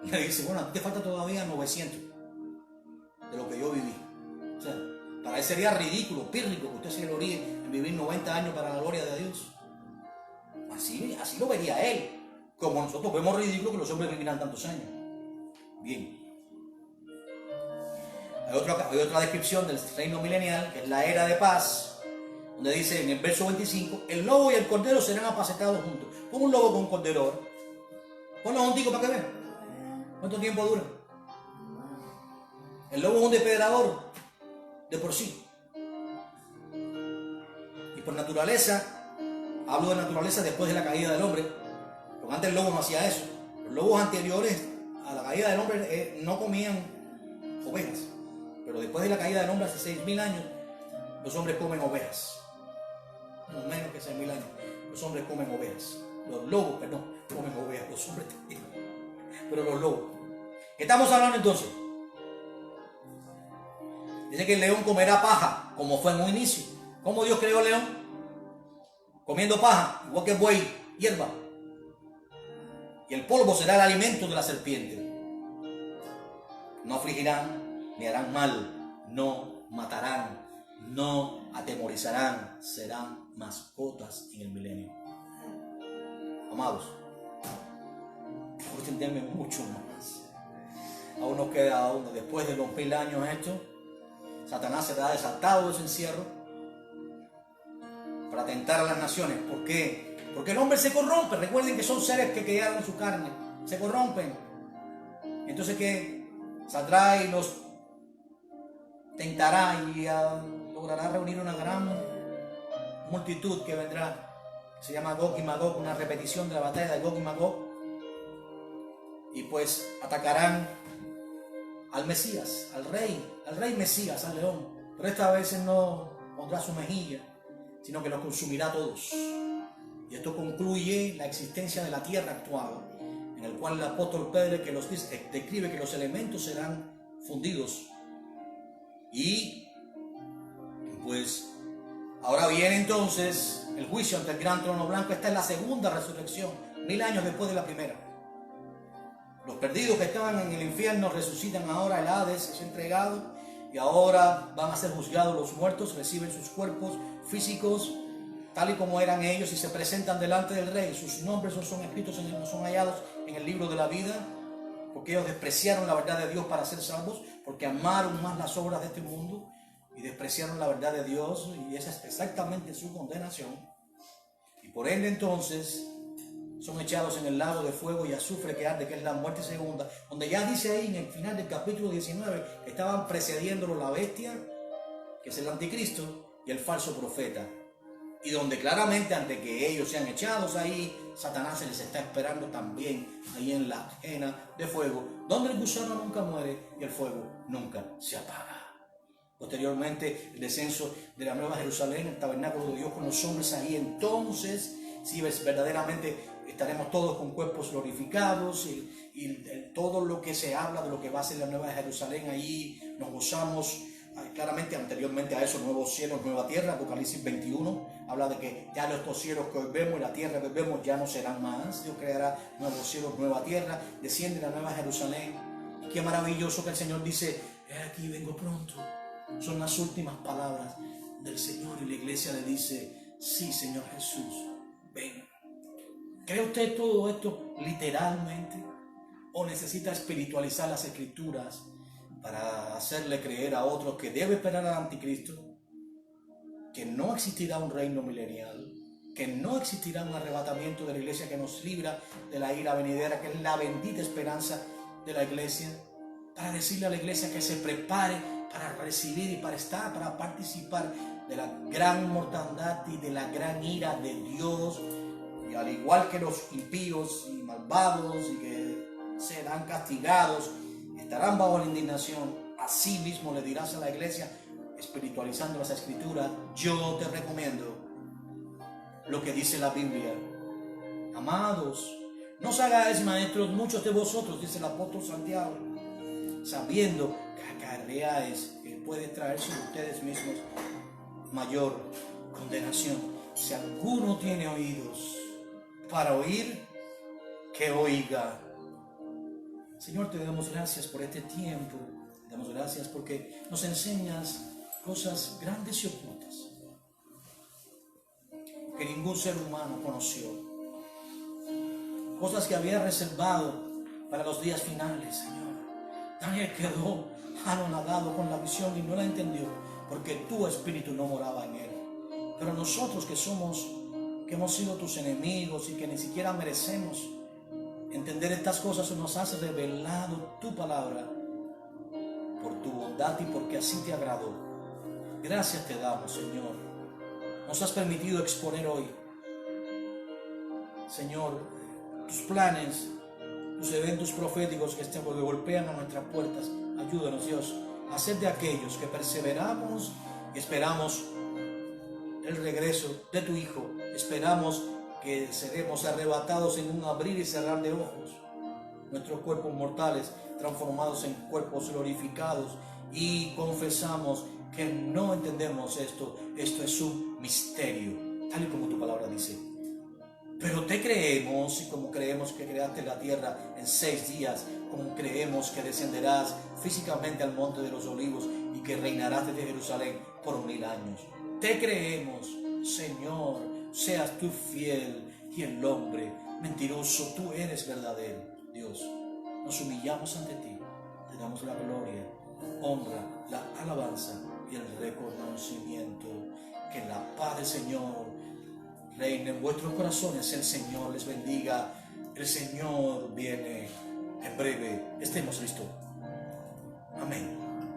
Y le dice, bueno, a ti te falta todavía 900 de lo que yo parecería ridículo, pírrico, que usted se gloríe en vivir 90 años para la gloria de Dios. Así lo vería él, como nosotros vemos ridículo que los hombres vivirán tantos años. Bien. Hay otra descripción del reino milenial, que es la era de paz, donde dice en el verso 25, el lobo y el cordero serán apacentados juntos. Pon un lobo con un cordero ahora. Ponlo juntico para que vean. ¿Cuánto tiempo dura? El lobo es un depredador de por sí. Y por naturaleza, hablo de naturaleza después de la caída del hombre, porque antes el lobo no hacía eso. Los lobos anteriores a la caída del hombre no comían ovejas. Pero después de la caída del hombre hace 6.000 años, los hombres comen ovejas. No menos que 6.000 años, los hombres comen ovejas. Los lobos, perdón, comen ovejas, los hombres también. Pero los lobos. ¿Qué estamos hablando entonces? Dice que el león comerá paja, como fue en un inicio. ¿Cómo Dios creó al león? Comiendo paja, igual que el buey, hierba. Y el polvo será el alimento de la serpiente. No afligirán, ni harán mal, no matarán, no atemorizarán, serán mascotas en el milenio. Amados, por entenderme mucho más. Aún nos queda, después de los 1000 años esto, Satanás será desatado de ese encierro para tentar a las naciones. ¿Por qué? Porque el hombre se corrompe. Recuerden que son seres que crearon su carne, se corrompen. Entonces, ¿qué? Saldrá y los tentará y logrará reunir una gran multitud que vendrá. Se llama Gog y Magog, una repetición de la batalla de Gog y Magog. Y pues atacarán al Mesías, al rey Mesías, al león. Pero esta vez él no pondrá su mejilla, sino que los consumirá a todos. Y esto concluye la existencia de la tierra actual, en el cual el apóstol Pedro que los describe que los elementos serán fundidos. Y pues ahora viene entonces el juicio ante el gran trono blanco. Esta es la segunda resurrección, 1000 años después de la primera. Los perdidos que estaban en el infierno resucitan ahora, el Hades es entregado y ahora van a ser juzgados los muertos, reciben sus cuerpos físicos tal y como eran ellos y se presentan delante del Rey. Sus nombres no son escritos, no son hallados en el libro de la vida, porque ellos despreciaron la verdad de Dios para ser salvos, porque amaron más las obras de este mundo y despreciaron la verdad de Dios, y esa es exactamente su condenación. Y por ende entonces son echados en el lago de fuego y azufre que arde, que es la muerte segunda, donde ya dice ahí en el final del capítulo 19 que estaban precediéndolo la bestia, que es el anticristo, y el falso profeta. Y donde claramente antes que ellos sean echados ahí, Satanás se les está esperando también ahí en la ajena de fuego, donde el gusano nunca muere y el fuego nunca se apaga. Posteriormente, el descenso de la Nueva Jerusalén, el tabernáculo de Dios con los hombres ahí. Entonces, si verdaderamente estaremos todos con cuerpos glorificados y todo lo que se habla de lo que va a ser la Nueva Jerusalén, ahí nos gozamos. Claramente anteriormente a eso, nuevos cielos, nueva tierra. Apocalipsis 21 habla de que ya estos cielos que hoy vemos y la tierra que hoy vemos ya no serán más. Dios creará nuevos cielos, nueva tierra, desciende la Nueva Jerusalén. Y qué maravilloso que el Señor dice: he aquí, vengo pronto. Son las últimas palabras del Señor y la iglesia le dice: sí, Señor Jesús, ven. ¿Cree usted todo esto literalmente o necesita espiritualizar las Escrituras para hacerle creer a otros que debe esperar al anticristo, que no existirá un reino milenial, que no existirá un arrebatamiento de la iglesia que nos libra de la ira venidera, que es la bendita esperanza de la iglesia, para decirle a la iglesia que se prepare para recibir y para estar, para participar de la gran mortandad y de la gran ira de Dios? Y al igual que los impíos y malvados y que serán castigados, estarán bajo la indignación, así mismo le dirás a la iglesia, espiritualizando las Escrituras: yo te recomiendo lo que dice la Biblia. Amados, no os hagáis maestros muchos de vosotros, dice el apóstol Santiago, sabiendo que acarreáis que puede traer sobre ustedes mismos mayor condenación. Si alguno tiene oídos para oír, que oiga. Señor, te damos gracias por este tiempo. Te damos gracias porque nos enseñas cosas grandes y ocultas que ningún ser humano conoció, cosas que había reservado para los días finales, Señor. Daniel quedó anonadado con la visión y no la entendió, porque tu espíritu no moraba en él. Pero nosotros que hemos sido tus enemigos y que ni siquiera merecemos entender estas cosas, nos has revelado tu palabra por tu bondad y porque así te agradó. Gracias te damos, Señor. Nos has permitido exponer hoy, Señor, tus planes, tus eventos proféticos que golpean a nuestras puertas. Ayúdanos, Dios, a ser de aquellos que perseveramos y esperamos el regreso de tu Hijo. Esperamos que seremos arrebatados en un abrir y cerrar de ojos. Nuestros cuerpos mortales transformados en cuerpos glorificados, y confesamos que no entendemos esto. Esto es un misterio, tal y como tu palabra dice. Pero te creemos, y como creemos que creaste la tierra en 6 días, como creemos que descenderás físicamente al monte de los olivos y que reinarás desde Jerusalén por 1000 años. Te creemos, Señor, seas tú fiel y el hombre mentiroso, tú eres verdadero. Dios, nos humillamos ante ti, te damos la gloria, honra, la alabanza y el reconocimiento. Que la paz del Señor reine en vuestros corazones. El Señor les bendiga. El Señor viene en breve. Estemos listos. Amén.